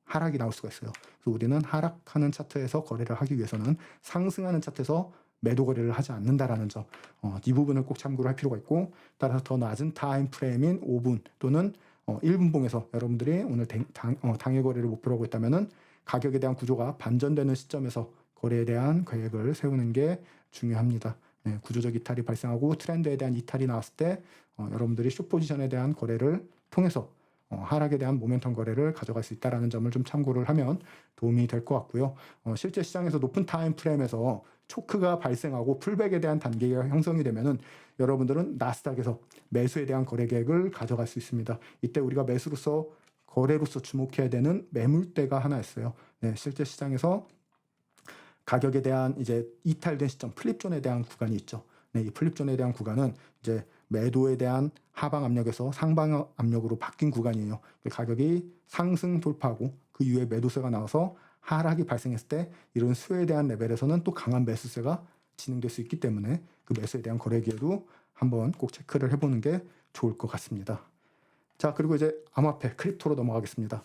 Speaker 1: 하락이 나올 수가 있어요. 그래서 우리는 하락하는 차트에서 거래를 하기 위해서는 상승하는 차트에서 매도 거래를 하지 않는다라는 점, 이 부분을 꼭 참고를 할 필요가 있고 따라서 더 낮은 타임 프레임인 5분 또는 1분봉에서 여러분들이 오늘 당일 거래를 목표로 하고 있다면은 가격에 대한 구조가 반전되는 시점에서 거래에 대한 계획을 세우는 게 중요합니다. 네, 구조적 이탈이 발생하고 트렌드에 대한 이탈이 나왔을 때 여러분들이 숏 포지션에 대한 거래를 통해서 하락에 대한 모멘텀 거래를 가져갈 수 있다는 점을 좀 참고를 하면 도움이 될 것 같고요. 실제 시장에서 높은 타임 프레임에서 초크가 발생하고 풀백에 대한 단계가 형성이 되면은 여러분들은 나스닥에서 매수에 대한 거래 계획을 가져갈 수 있습니다. 이때 우리가 거래로서 주목해야 되는 매물대가 하나 있어요. 네, 실제 시장에서 가격에 대한 이제 이탈된 시점, 플립존에 대한 구간이 있죠. 네, 이 플립존에 대한 구간은 이제 매도에 대한 하방 압력에서 상방 압력으로 바뀐 구간이에요. 가격이 상승 돌파하고 그 이후에 매도세가 나와서 하락이 발생했을 때 이런 수요에 대한 레벨에서는 또 강한 매수세가 진행될 수 있기 때문에 그 매수에 대한 거래 기회도 한번 꼭 체크를 해보는 게 좋을 것 같습니다. 자, 그리고 이제 암호화폐 크립토로 넘어가겠습니다.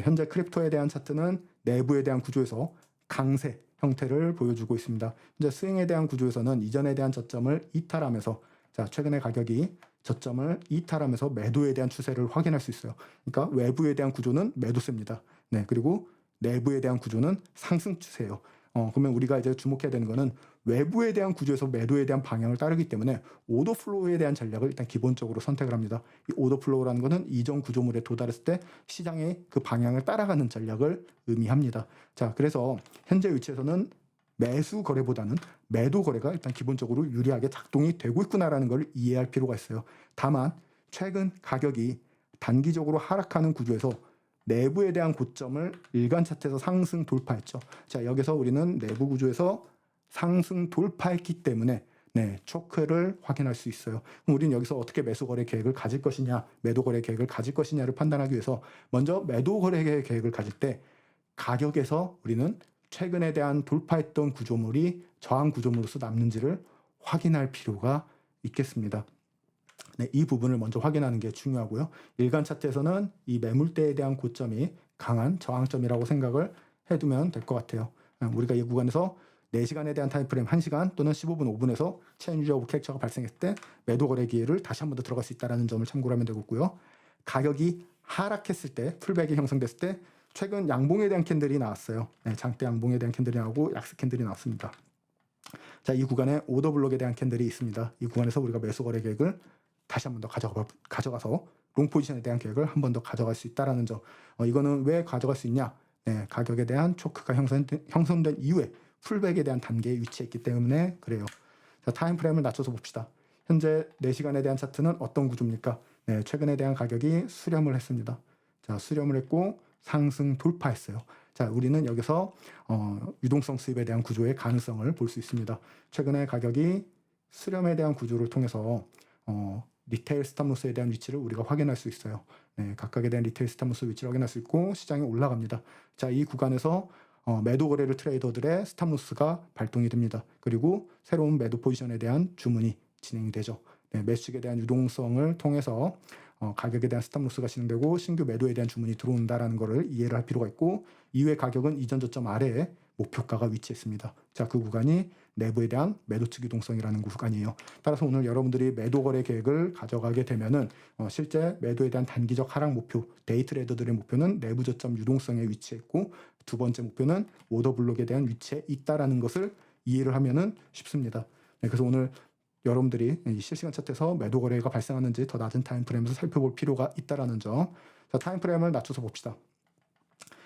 Speaker 1: 현재 크립토에 대한 차트는 내부에 대한 구조에서 강세 형태를 보여주고 있습니다. 이제 스윙에 대한 구조에서는 이전에 대한 저점을 이탈하면서 최근에 가격이 저점을 이탈하면서 매도에 대한 추세를 확인할 수 있어요. 그러니까 외부에 대한 구조는 매도세입니다. 네, 그리고 내부에 대한 구조는 상승 추세예요. 그러면 우리가 이제 주목해야 되는 거는 외부에 대한 구조에서 매도에 대한 방향을 따르기 때문에 오더 플로우에 대한 전략을 일단 기본적으로 선택을 합니다. 이 오더 플로우라는 것은 이전 구조물에 도달했을 때 시장의 그 방향을 따라가는 전략을 의미합니다. 자, 그래서 현재 위치에서는 매수 거래보다는 매도 거래가 일단 기본적으로 유리하게 작동이 되고 있구나라는 걸 이해할 필요가 있어요. 다만 최근 가격이 단기적으로 하락하는 구조에서 내부에 대한 고점을 일간 차트에서 상승 돌파했죠. 자, 여기서 우리는 내부 구조에서 상승 돌파했기 때문에 초크를 확인할 수 있어요. 그럼 우리는 여기서 어떻게 매수 거래 계획을 가질 것이냐, 매도 거래 계획을 가질 것이냐를 판단하기 위해서 먼저 매도 거래 계획을 가질 때 가격에서 우리는 최근에 대한 돌파했던 구조물이 저항 구조물로서 남는지를 확인할 필요가 있겠습니다. 네, 이 부분을 먼저 확인하는 게 중요하고요. 일간 차트에서는 이 매물대에 대한 고점이 강한 저항점이라고 생각을 해두면 될 것 같아요. 우리가 이 구간에서 4시간에 대한 타임프레임 1시간 또는 15분, 5분에서 체인지 오브 캐릭터가 발생했을 때 매도 거래 기회를 다시 한 번 더 들어갈 수 있다는 점을 참고를 하면 되겠고요. 가격이 하락했을 때, 풀백이 형성됐을 때 최근 양봉에 대한 캔들이 나왔어요. 장대 양봉에 대한 캔들이 나오고 약세 캔들이 나왔습니다. 자, 이 구간에 오더 블록에 대한 캔들이 있습니다. 이 구간에서 우리가 매수 거래 계획을 다시 한 번 더 가져가서 롱 포지션에 대한 계획을 한 번 더 가져갈 수 있다는 점. 이거는 왜 가져갈 수 있냐? 가격에 대한 초크가 형성된 이후에 풀백에 대한 단계에 위치해 있기 때문에 그래요. 자, 타임프레임을 낮춰서 봅시다. 현재 4시간에 대한 차트는 어떤 구조입니까? 최근에 대한 가격이 수렴을 했습니다. 자, 수렴을 했고 상승 돌파했어요. 자, 우리는 여기서 유동성 수입에 대한 구조의 가능성을 볼 수 있습니다. 최근에 가격이 수렴에 대한 구조를 통해서 리테일 스탑로스에 대한 위치를 우리가 확인할 수 있어요. 각각에 대한 리테일 스탑로스 위치를 확인할 수 있고 시장이 올라갑니다. 자, 이 구간에서 매도 거래를 트레이더들의 스탑로스가 발동이 됩니다. 그리고 새로운 매도 포지션에 대한 주문이 진행이 되죠. 매수익에 대한 유동성을 통해서 가격에 대한 스탑로스가 진행되고 신규 매도에 대한 주문이 들어온다는 것을 이해를 할 필요가 있고 이후에 가격은 이전 저점 아래에 목표가가 위치했습니다. 자, 그 구간이 내부에 대한 매도 측 유동성이라는 구간이에요. 따라서 오늘 여러분들이 매도 거래 계획을 가져가게 되면은 실제 매도에 대한 단기적 하락 목표, 데이 트레이더들의 목표는 내부 저점 유동성에 위치했고 두 번째 목표는 오더 블록에 대한 위치에 있다라는 것을 이해를 하면은 쉽습니다. 그래서 오늘 여러분들이 이 실시간 차트에서 매도 거래가 발생하는지 더 낮은 타임프레임에서 살펴볼 필요가 있다라는 점. 자, 타임프레임을 낮춰서 봅시다.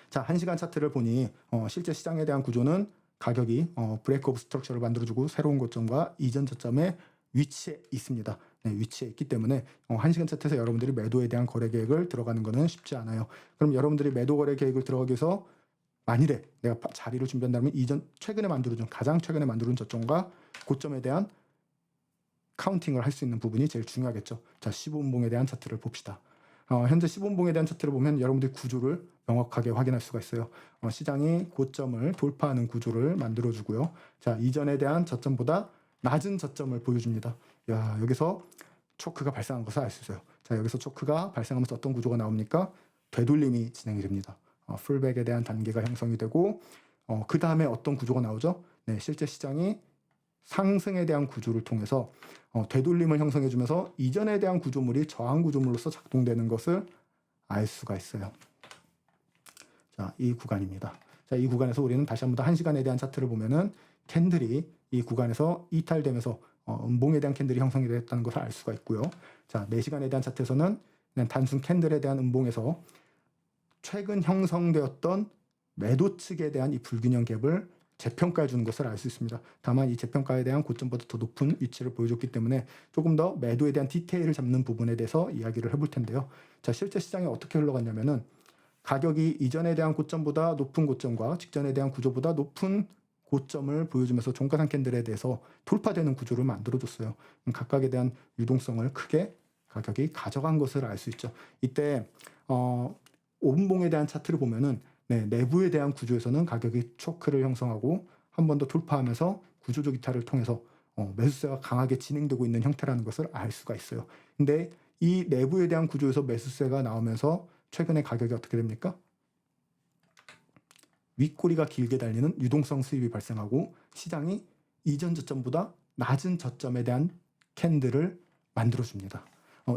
Speaker 1: 자, 1시간 차트를 보니 실제 시장에 대한 구조는 가격이 브레이크 오브 스트럭처를 만들어주고 새로운 고점과 이전 저점에 위치해 있습니다. 위치해 있기 때문에 1시간 차트에서 여러분들이 매도에 대한 거래 계획을 들어가는 것은 쉽지 않아요. 그럼 여러분들이 매도 거래 계획을 들어가기 위해서 만일에 내가 자리를 준비한다면 가장 최근에 만들어준 저점과 고점에 대한 카운팅을 할 수 있는 부분이 제일 중요하겠죠. 자, 15분봉에 대한 차트를 봅시다. 현재 15분봉에 대한 차트를 보면 여러분들이 구조를 명확하게 확인할 수가 있어요. 시장이 고점을 돌파하는 구조를 만들어주고요. 자, 이전에 대한 저점보다 낮은 저점을 보여줍니다. 야, 여기서 초크가 발생한 것을 알 수 있어요. 자, 여기서 초크가 발생하면서 어떤 구조가 나옵니까? 되돌림이 진행이 됩니다. 풀백에 대한 단계가 형성이 되고 그 다음에 어떤 구조가 나오죠? 실제 시장이 상승에 대한 구조를 통해서 되돌림을 형성해주면서 이전에 대한 구조물이 저항 구조물로서 작동되는 것을 알 수가 있어요. 자, 이 구간입니다. 자, 이 구간에서 우리는 다시 한번 더 1시간에 대한 차트를 보면은 캔들이 이 구간에서 이탈되면서 음봉에 대한 캔들이 형성이 됐다는 것을 알 수가 있고요. 자, 4시간에 대한 차트에서는 그냥 단순 캔들에 대한 음봉에서 최근 형성되었던 매도 측에 대한 이 불균형 갭을 재평가해 주는 것을 알 수 있습니다. 다만 이 재평가에 대한 고점보다 더 높은 위치를 보여줬기 때문에 조금 더 매도에 대한 디테일을 잡는 부분에 대해서 이야기를 해볼 텐데요. 자, 실제 시장이 어떻게 흘러갔냐면은 가격이 이전에 대한 고점보다 높은 고점과 직전에 대한 구조보다 높은 고점을 보여주면서 종가상 캔들에 대해서 돌파되는 구조를 만들어줬어요. 각각에 대한 유동성을 크게 가격이 가져간 것을 알 수 있죠. 이때 5분봉에 대한 차트를 보면은 내부에 대한 구조에서는 가격이 초크를 형성하고 한 번 더 돌파하면서 구조적 이탈을 통해서 매수세가 강하게 진행되고 있는 형태라는 것을 알 수가 있어요. 근데 이 내부에 대한 구조에서 매수세가 나오면서 최근에 가격이 어떻게 됩니까? 윗꼬리가 길게 달리는 유동성 수입이 발생하고 시장이 이전 저점보다 낮은 저점에 대한 캔들을 만들어줍니다.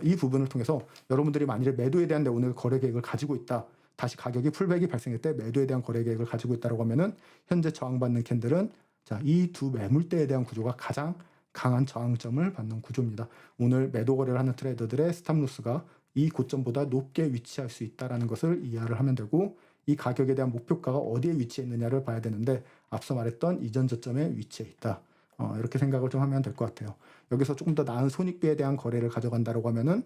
Speaker 1: 이 부분을 통해서 여러분들이 만일에 매도에 대한 오늘 거래 계획을 가지고 있다. 다시 가격이 풀백이 발생할 때 매도에 대한 거래 계획을 가지고 있다고 하면은 현재 저항받는 캔들은 자, 이 두 매물대에 대한 구조가 가장 강한 저항점을 받는 구조입니다. 오늘 매도 거래를 하는 트레이더들의 스탑로스가 이 고점보다 높게 위치할 수 있다는 것을 이해를 하면 되고 이 가격에 대한 목표가가 어디에 위치해 있느냐를 봐야 되는데 앞서 말했던 이전 저점에 위치해 있다. 이렇게 생각을 좀 하면 될 것 같아요. 여기서 조금 더 나은 손익비에 대한 거래를 가져간다고 하면은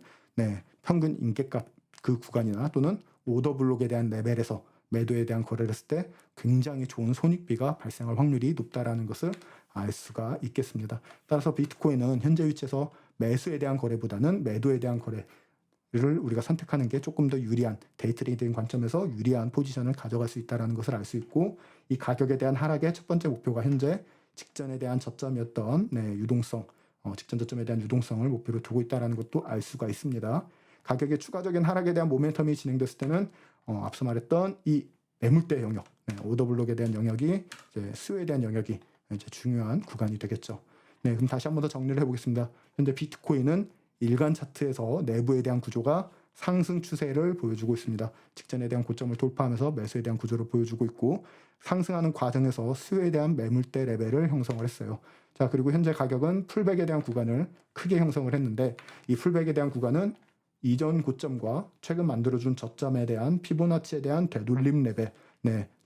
Speaker 1: 평균 인계값 그 구간이나 또는 오더 블록에 대한 레벨에서 매도에 대한 거래를 했을 때 굉장히 좋은 손익비가 발생할 확률이 높다라는 것을 알 수가 있겠습니다. 따라서 비트코인은 현재 위치에서 매수에 대한 거래보다는 매도에 대한 거래를 우리가 선택하는 게 조금 더 유리한 데이 트레이딩 관점에서 유리한 포지션을 가져갈 수 있다는 것을 알 수 있고 이 가격에 대한 하락의 첫 번째 목표가 현재 직전에 대한 저점이었던 유동성, 직전 저점에 대한 유동성을 목표로 두고 있다는 것도 알 수가 있습니다. 가격의 추가적인 하락에 대한 모멘텀이 진행됐을 때는 앞서 말했던 이 매물대 영역, 오더블록에 대한 영역이 이제 수요에 대한 영역이 이제 중요한 구간이 되겠죠. 네, 그럼 다시 한번 더 정리를 해보겠습니다. 현재 비트코인은 일간 차트에서 내부에 대한 구조가 상승 추세를 보여주고 있습니다. 직전에 대한 고점을 돌파하면서 매수에 대한 구조를 보여주고 있고, 상승하는 과정에서 수요에 대한 매물대 레벨을 형성을 했어요. 자, 그리고 현재 가격은 풀백에 대한 구간을 크게 형성을 했는데, 이 풀백에 대한 구간은 이전 고점과 최근 만들어준 저점에 대한 피보나치에 대한 되돌림 레벨,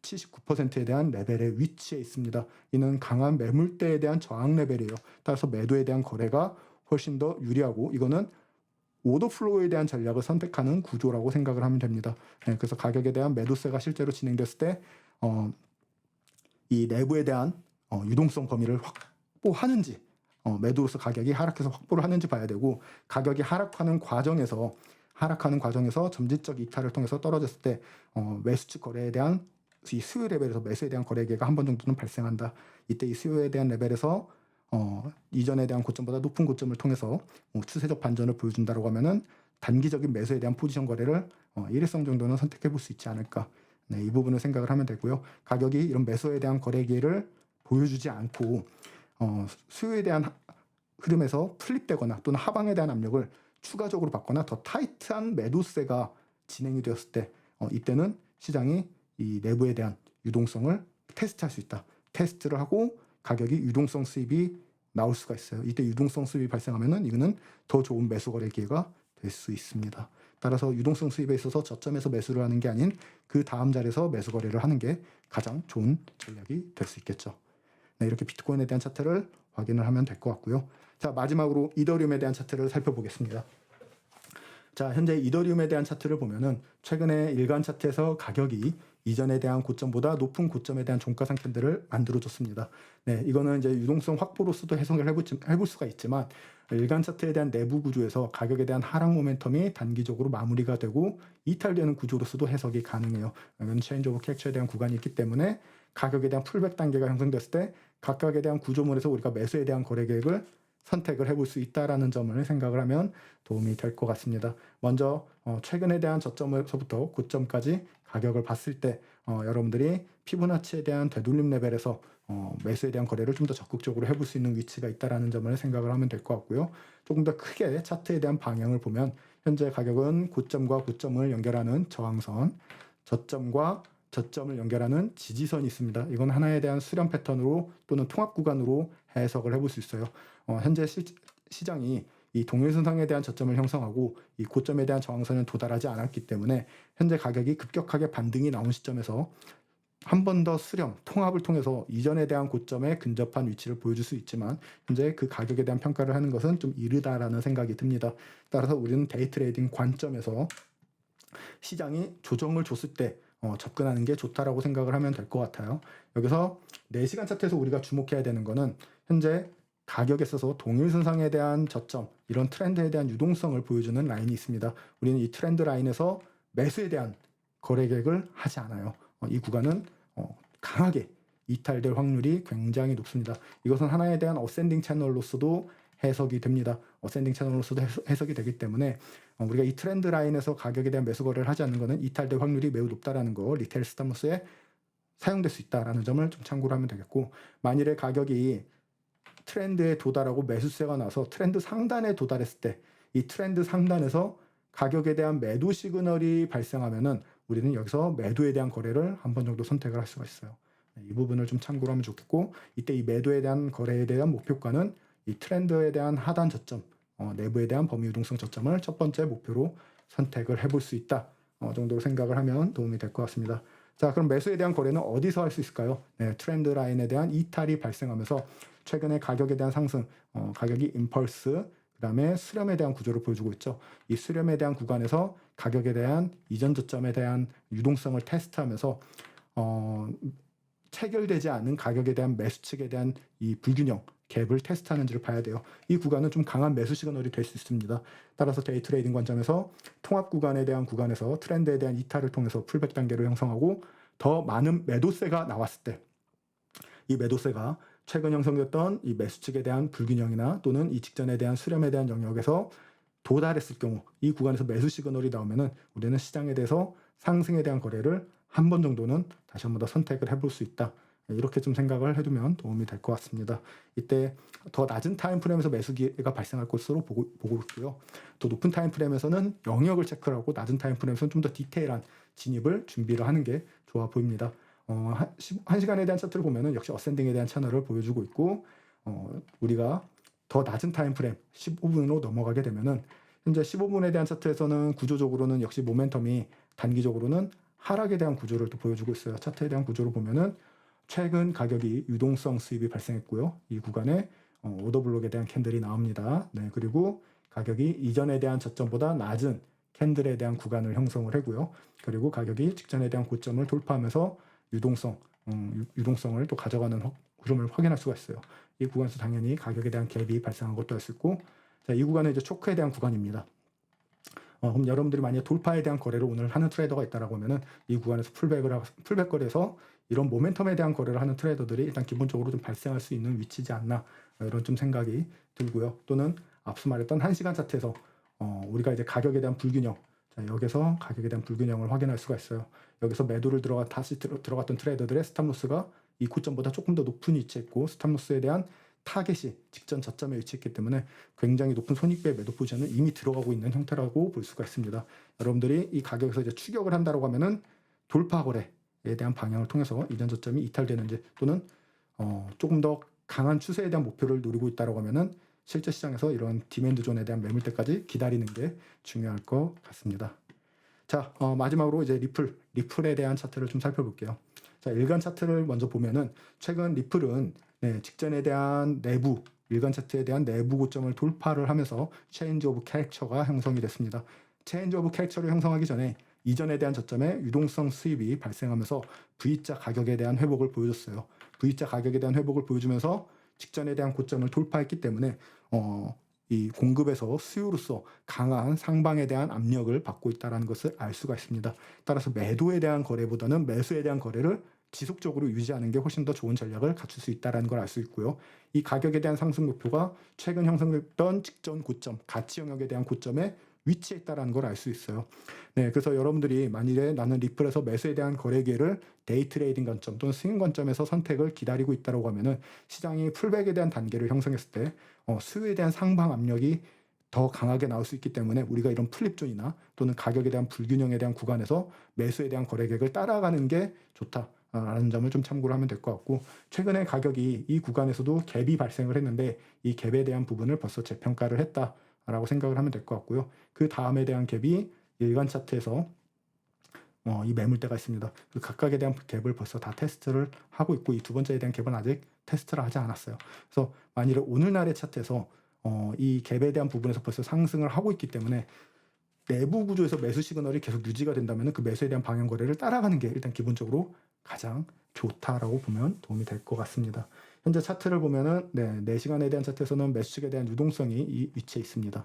Speaker 1: 79%에 대한 레벨의 위치에 있습니다. 이는 강한 매물대에 대한 저항 레벨이에요. 따라서 매도에 대한 거래가 훨씬 더 유리하고, 이거는 오더 플로우에 대한 전략을 선택하는 구조라고 생각을 하면 됩니다. 그래서 가격에 대한 매도세가 실제로 진행됐을 때 이 내부에 대한 유동성 범위를 확보하는지, 매도로서 가격이 하락해서 확보를 하는지 봐야 되고, 가격이 하락하는 과정에서 점진적 이탈을 통해서 떨어졌을 때 매수 측 거래에 대한 이 수요 레벨에서 매수에 대한 거래 기회가 한 번 정도는 발생한다. 이때 이 수요에 대한 레벨에서 이전에 대한 고점보다 높은 고점을 통해서 추세적 반전을 보여준다고 하면은 단기적인 매수에 대한 포지션 거래를 일회성 정도는 선택해 볼 수 있지 않을까. 이 부분을 생각을 하면 되고요. 가격이 이런 매수에 대한 거래 기회를 보여주지 않고 수요에 대한 흐름에서 플립되거나 또는 하방에 대한 압력을 추가적으로 받거나 더 타이트한 매도세가 진행이 되었을 때 이때는 시장이 이 내부에 대한 유동성을 테스트할 수 있다. 테스트를 하고 가격이 유동성 수입이 나올 수가 있어요. 이때 유동성 수입이 발생하면은 이거는 더 좋은 매수 거래 기회가 될 수 있습니다. 따라서 유동성 수입에 있어서 저점에서 매수를 하는 게 아닌 그 다음 자리에서 매수 거래를 하는 게 가장 좋은 전략이 될 수 있겠죠. 이렇게 비트코인에 대한 차트를 확인을 하면 될 것 같고요. 자, 마지막으로 이더리움에 대한 차트를 살펴보겠습니다. 자, 현재 이더리움에 대한 차트를 보면은 최근에 일간 차트에서 가격이 이전에 대한 고점보다 높은 고점에 대한 종가상 캔들을 만들어줬습니다. 이거는 이제 유동성 확보로서도 해석을 해볼 수가 있지만, 일간 차트에 대한 내부 구조에서 가격에 대한 하락 모멘텀이 단기적으로 마무리가 되고 이탈되는 구조로서도 해석이 가능해요. 이건 체인지 오브 캡처에 대한 구간이 있기 때문에 가격에 대한 풀백 단계가 형성됐을 때 각각에 대한 구조물에서 우리가 매수에 대한 거래 계획을 선택을 해볼 수 있다라는 점을 생각을 하면 도움이 될 것 같습니다. 먼저 최근에 대한 저점에서부터 고점까지 가격을 봤을 때 여러분들이 피보나치에 대한 되돌림 레벨에서 매수에 대한 거래를 좀 더 적극적으로 해볼 수 있는 위치가 있다라는 점을 생각을 하면 될 것 같고요. 조금 더 크게 차트에 대한 방향을 보면 현재 가격은 고점과 고점을 연결하는 저항선, 저점과 저점을 연결하는 지지선이 있습니다. 이건 하나에 대한 수렴 패턴으로 또는 통합 구간으로 해석을 해볼 수 있어요. 현재 시장이 이 동일선상에 대한 저점을 형성하고 이 고점에 대한 저항선은 도달하지 않았기 때문에 현재 가격이 급격하게 반등이 나온 시점에서 한 번 더 수렴, 통합을 통해서 이전에 대한 고점에 근접한 위치를 보여줄 수 있지만 현재 그 가격에 대한 평가를 하는 것은 좀 이르다라는 생각이 듭니다. 따라서 우리는 데이 트레이딩 관점에서 시장이 조정을 줬을 때 접근하는 게 좋다라고 생각을 하면 될 것 같아요. 여기서 4시간 차트에서 우리가 주목해야 되는 거는 현재 가격에 있어서 동일선상에 대한 저점, 이런 트렌드에 대한 유동성을 보여주는 라인이 있습니다. 우리는 이 트렌드 라인에서 매수에 대한 거래 계획을 하지 않아요. 이 구간은 강하게 이탈될 확률이 굉장히 높습니다. 이것은 하나에 대한 어센딩 채널로서도 해석이 됩니다. 어센딩 채널로서도 해석이 되기 때문에 우리가 이 트렌드 라인에서 가격에 대한 매수 거래를 하지 않는 것은 이탈될 확률이 매우 높다라는 거, 리테일 스탑로스에 사용될 수 있다라는 점을 좀 참고로 하면 되겠고, 만일에 가격이 트렌드에 도달하고 매수세가 나서 트렌드 상단에 도달했을 때 이 트렌드 상단에서 가격에 대한 매도 시그널이 발생하면은 우리는 여기서 매도에 대한 거래를 한 번 정도 선택을 할 수가 있어요. 이 부분을 좀 참고로 하면 좋겠고, 이때 이 매도에 대한 거래에 대한 목표가는 이 트렌드에 대한 하단 저점, 내부에 대한 범위 유동성 저점을 첫 번째 목표로 선택을 해볼 수 있다 정도로 생각을 하면 도움이 될 것 같습니다. 자, 그럼 매수에 대한 거래는 어디서 할 수 있을까요? 트렌드 라인에 대한 이탈이 발생하면서 최근에 가격에 대한 상승, 가격이 임펄스, 그 다음에 수렴에 대한 구조를 보여주고 있죠. 이 수렴에 대한 구간에서 가격에 대한 이전 저점에 대한 유동성을 테스트하면서 체결되지 않은 가격에 대한 매수 측에 대한 이 불균형, 갭을 테스트하는지를 봐야 돼요. 이 구간은 좀 강한 매수 시그널이 될 수 있습니다. 따라서 데이 트레이딩 관점에서 통합 구간에 대한 구간에서 트렌드에 대한 이탈을 통해서 풀백 단계를 형성하고 더 많은 매도세가 나왔을 때 이 매도세가 최근 형성됐던 이 매수 측에 대한 불균형이나 또는 이 직전에 대한 수렴에 대한 영역에서 도달했을 경우 이 구간에서 매수 시그널이 나오면은 우리는 시장에 대해서 상승에 대한 거래를 한 번 정도는 다시 한 번 더 선택을 해볼 수 있다. 이렇게 좀 생각을 해두면 도움이 될 것 같습니다. 이때 더 낮은 타임프레임에서 매수기회가 발생할 것으로 보고 있고요. 더 높은 타임프레임에서는 영역을 체크를 하고 낮은 타임프레임에서는 좀 더 디테일한 진입을 준비를 하는 게 좋아 보입니다. 1시간에 대한 차트를 보면은 역시 어센딩에 대한 채널을 보여주고 있고, 우리가 더 낮은 타임프레임 15분으로 넘어가게 되면은 현재 15분에 대한 차트에서는 구조적으로는 역시 모멘텀이 단기적으로는 하락에 대한 구조를 또 보여주고 있어요. 차트에 대한 구조를 보면은 최근 가격이 유동성 수입이 발생했고요. 이 구간에 오더블록에 대한 캔들이 나옵니다. 네, 그리고 가격이 이전에 대한 저점보다 낮은 캔들에 대한 구간을 형성을 하고요. 그리고 가격이 직전에 대한 고점을 돌파하면서 유동성을 또 가져가는 흐름을 확인할 수가 있어요. 이 구간에서 당연히 가격에 대한 갭이 발생한 것도 할 수 있고, 자, 이 구간은 이제 초크에 대한 구간입니다. 그럼 여러분들이 만약 돌파에 대한 거래를 오늘 하는 트레이더가 있다라고 하면은 이 구간에서 풀백 거래에서 이런 모멘텀에 대한 거래를 하는 트레이더들이 일단 기본적으로 좀 발생할 수 있는 위치지 않나, 이런 좀 생각이 들고요. 또는 앞서 말했던 1시간 차트에서 우리가 이제 가격에 대한 불균형, 자, 여기서 가격에 대한 불균형을 확인할 수가 있어요. 여기서 매도를 다시 들어갔던 트레이더들의 스탑로스가 이 고점보다 조금 더 높은 위치에 있고, 스탑로스에 대한 타겟이 직전 저점에 위치했기 때문에 굉장히 높은 손익배 매도 포지션은 이미 들어가고 있는 형태라고 볼 수가 있습니다. 여러분들이 이 가격에서 이제 추격을 한다고 하면은 돌파 거래에 대한 방향을 통해서 이전 저점이 이탈되는지, 또는 조금 더 강한 추세에 대한 목표를 노리고 있다고 하면은 실제 시장에서 이런 디맨드 존에 대한 매물대까지 기다리는 게 중요할 것 같습니다. 자, 마지막으로 이제 리플에 대한 차트를 좀 살펴볼게요. 자, 일간 차트를 먼저 보면은 최근 리플은 직전에 대한 일간 차트에 대한 내부 고점을 돌파를 하면서 체인지 오브 캐릭처가 형성이 됐습니다. 체인지 오브 캐릭처를 형성하기 전에 이전에 대한 저점에 유동성 수입이 발생하면서 V자 가격에 대한 회복을 보여줬어요. V자 가격에 대한 회복을 보여주면서 직전에 대한 고점을 돌파했기 때문에 이 공급에서 수요로서 강한 상방에 대한 압력을 받고 있다는 것을 알 수가 있습니다. 따라서 매도에 대한 거래보다는 매수에 대한 거래를 지속적으로 유지하는 게 훨씬 더 좋은 전략을 갖출 수 있다는 걸 알 수 있고요. 이 가격에 대한 상승 목표가 최근 형성됐던 직전 고점, 가치 영역에 대한 고점에 위치해 있다는 걸 알 수 있어요. 네, 그래서 여러분들이 만일에 나는 리플에서 매수에 대한 거래 기회를 데이 트레이딩 관점 또는 스윙 관점에서 선택을 기다리고 있다고 하면은 시장이 풀백에 대한 단계를 형성했을 때 수요에 대한 상방 압력이 더 강하게 나올 수 있기 때문에 우리가 이런 플립존이나 또는 가격에 대한 불균형에 대한 구간에서 매수에 대한 거래 계획을 따라가는 게 좋다라는 점을 좀 참고를 하면 될 것 같고, 최근에 가격이 이 구간에서도 갭이 발생을 했는데 이 갭에 대한 부분을 벌써 재평가를 했다라고 생각을 하면 될 것 같고요. 그 다음에 대한 갭이 일간 차트에서 이 매물대가 있습니다. 그 각각에 대한 갭을 벌써 다 테스트를 하고 있고, 이 두 번째에 대한 갭은 아직 테스트를 하지 않았어요. 그래서 만일에 오늘날의 차트에서 이 갭에 대한 부분에서 벌써 상승을 하고 있기 때문에 내부 구조에서 매수 시그널이 계속 유지가 된다면 그 매수에 대한 방향 거래를 따라가는 게 일단 기본적으로 가장 좋다라고 보면 도움이 될 것 같습니다. 현재 차트를 보면은 4시간에 대한 차트에서는 매수 측에 대한 유동성이 이 위치에 있습니다.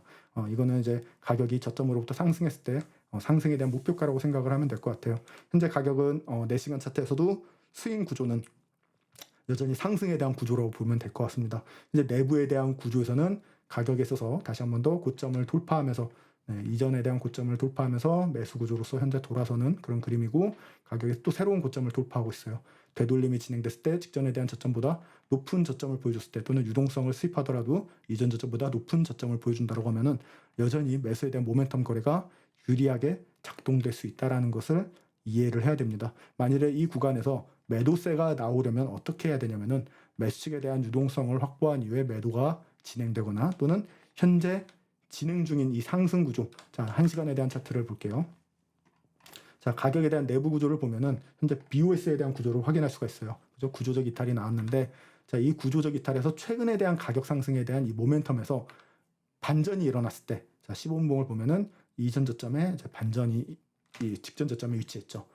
Speaker 1: 이거는 이제 가격이 저점으로부터 상승했을 때 상승에 대한 목표가라고 생각을 하면 될 것 같아요. 현재 가격은 4시간 차트에서도 스윙 구조는 여전히 상승에 대한 구조라고 보면 될 것 같습니다. 이제 내부에 대한 구조에서는 가격에 있어서 다시 한 번 더 고점을 돌파하면서 이전에 대한 고점을 돌파하면서 매수 구조로서 현재 돌아서는 그런 그림이고, 가격이 또 새로운 고점을 돌파하고 있어요. 되돌림이 진행됐을 때 직전에 대한 저점보다 높은 저점을 보여줬을 때, 또는 유동성을 수입하더라도 이전 저점보다 높은 저점을 보여준다고 하면은 여전히 매수에 대한 모멘텀 거래가 유리하게 작동될 수 있다는 것을 이해를 해야 됩니다. 만일에 이 구간에서 매도세가 나오려면 어떻게 해야 되냐면은 매수 측에 대한 유동성을 확보한 이후에 매도가 진행되거나, 또는 현재 진행 중인 이 상승 구조, 자, 1시간에 대한 차트를 볼게요. 자, 가격에 대한 내부 구조를 보면은 현재 BOS에 대한 구조를 확인할 수가 있어요. 그죠? 구조적 이탈이 나왔는데, 자, 이 구조적 이탈에서 최근에 대한 가격 상승에 대한 이 모멘텀에서 반전이 일어났을 때, 자, 15분봉을 보면은 이전 저점에 반전이 이 직전 저점에 위치했죠.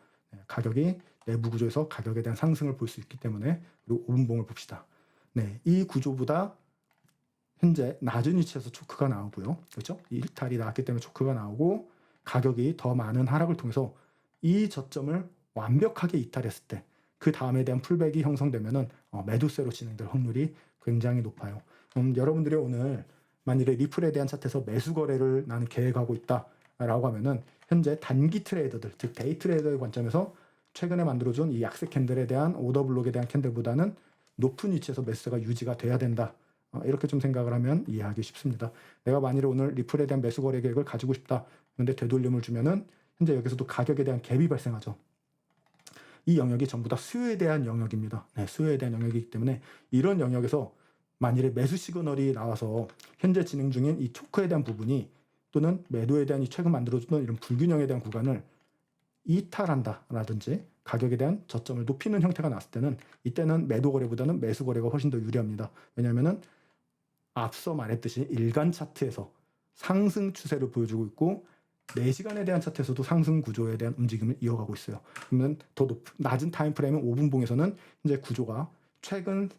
Speaker 1: 가격이 내부 구조에서 가격에 대한 상승을 볼 수 있기 때문에. 그리고 5분봉을 봅시다. 이 구조보다 현재 낮은 위치에서 초크가 나오고요. 그렇죠? 이 이탈이 나왔기 때문에 초크가 나오고, 가격이 더 많은 하락을 통해서 이 저점을 완벽하게 이탈했을 때 그 다음에 대한 풀백이 형성되면은 매도세로 진행될 확률이 굉장히 높아요. 여러분들이 오늘 만일에 리플에 대한 차트에서 매수 거래를 나는 계획하고 있다라고 하면은 현재 단기 트레이더들, 즉 데이 트레이더의 관점에서 최근에 만들어준 이 약세 캔들에 대한 오더 블록에 대한 캔들보다는 높은 위치에서 매수가 유지가 돼야 된다. 이렇게 좀 생각을 하면 이해하기 쉽습니다. 내가 만일에 오늘 리플에 대한 매수 거래 계획을 가지고 싶다. 그런데 되돌림을 주면은 현재 여기서도 가격에 대한 갭이 발생하죠. 이 영역이 전부 다 수요에 대한 영역입니다. 네, 수요에 대한 영역이기 때문에 이런 영역에서 만일에 매수 시그널이 나와서 현재 진행 중인 이 초크에 대한 부분이 또는 매도에 대한 이 최근 만들어주던 이런 불균형에 대한 구간을 이탈한다라든지 가격에 대한 저점을 높이는 형태가 났을 때는 이때는 매도 거래보다는 매수 거래가 훨씬 더 유리합니다. 왜냐하면 앞서 말했듯이 일간 차트에서 상승 추세를 보여주고 있고 4시간에 대한 차트에서도 상승 구조에 대한 움직임을 이어가고 있어요. 그러면 더 낮은 타임 프레임인 5분봉에서는 현재 구조가 최근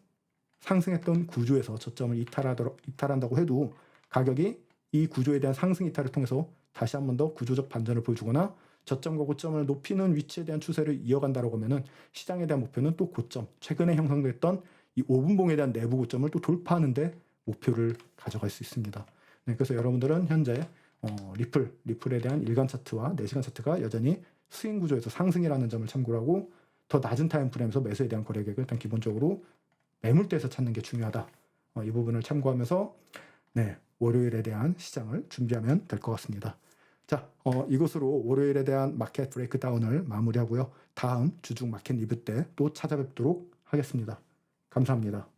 Speaker 1: 상승했던 구조에서 저점을 이탈한다고 해도 가격이 이 구조에 대한 상승 이탈을 통해서 다시 한 번 더 구조적 반전을 보여주거나 저점과 고점을 높이는 위치에 대한 추세를 이어간다고 하면은 시장에 대한 목표는 또 고점, 최근에 형성됐던 이 5분봉에 대한 내부 고점을 또 돌파하는데 목표를 가져갈 수 있습니다. 네, 그래서 여러분들은 현재 리플에 대한 일간 차트와 4시간 차트가 여전히 스윙 구조에서 상승이라는 점을 참고로 하고 더 낮은 타임 프레임에서 매수에 대한 거래 계획을 일단 기본적으로 매물대에서 찾는 게 중요하다. 이 부분을 참고하면서 월요일에 대한 시장을 준비하면 될 것 같습니다. 자, 이것으로 월요일에 대한 마켓 브레이크다운을 마무리하고요. 다음 주중 마켓 리뷰 때 또 찾아뵙도록 하겠습니다. 감사합니다.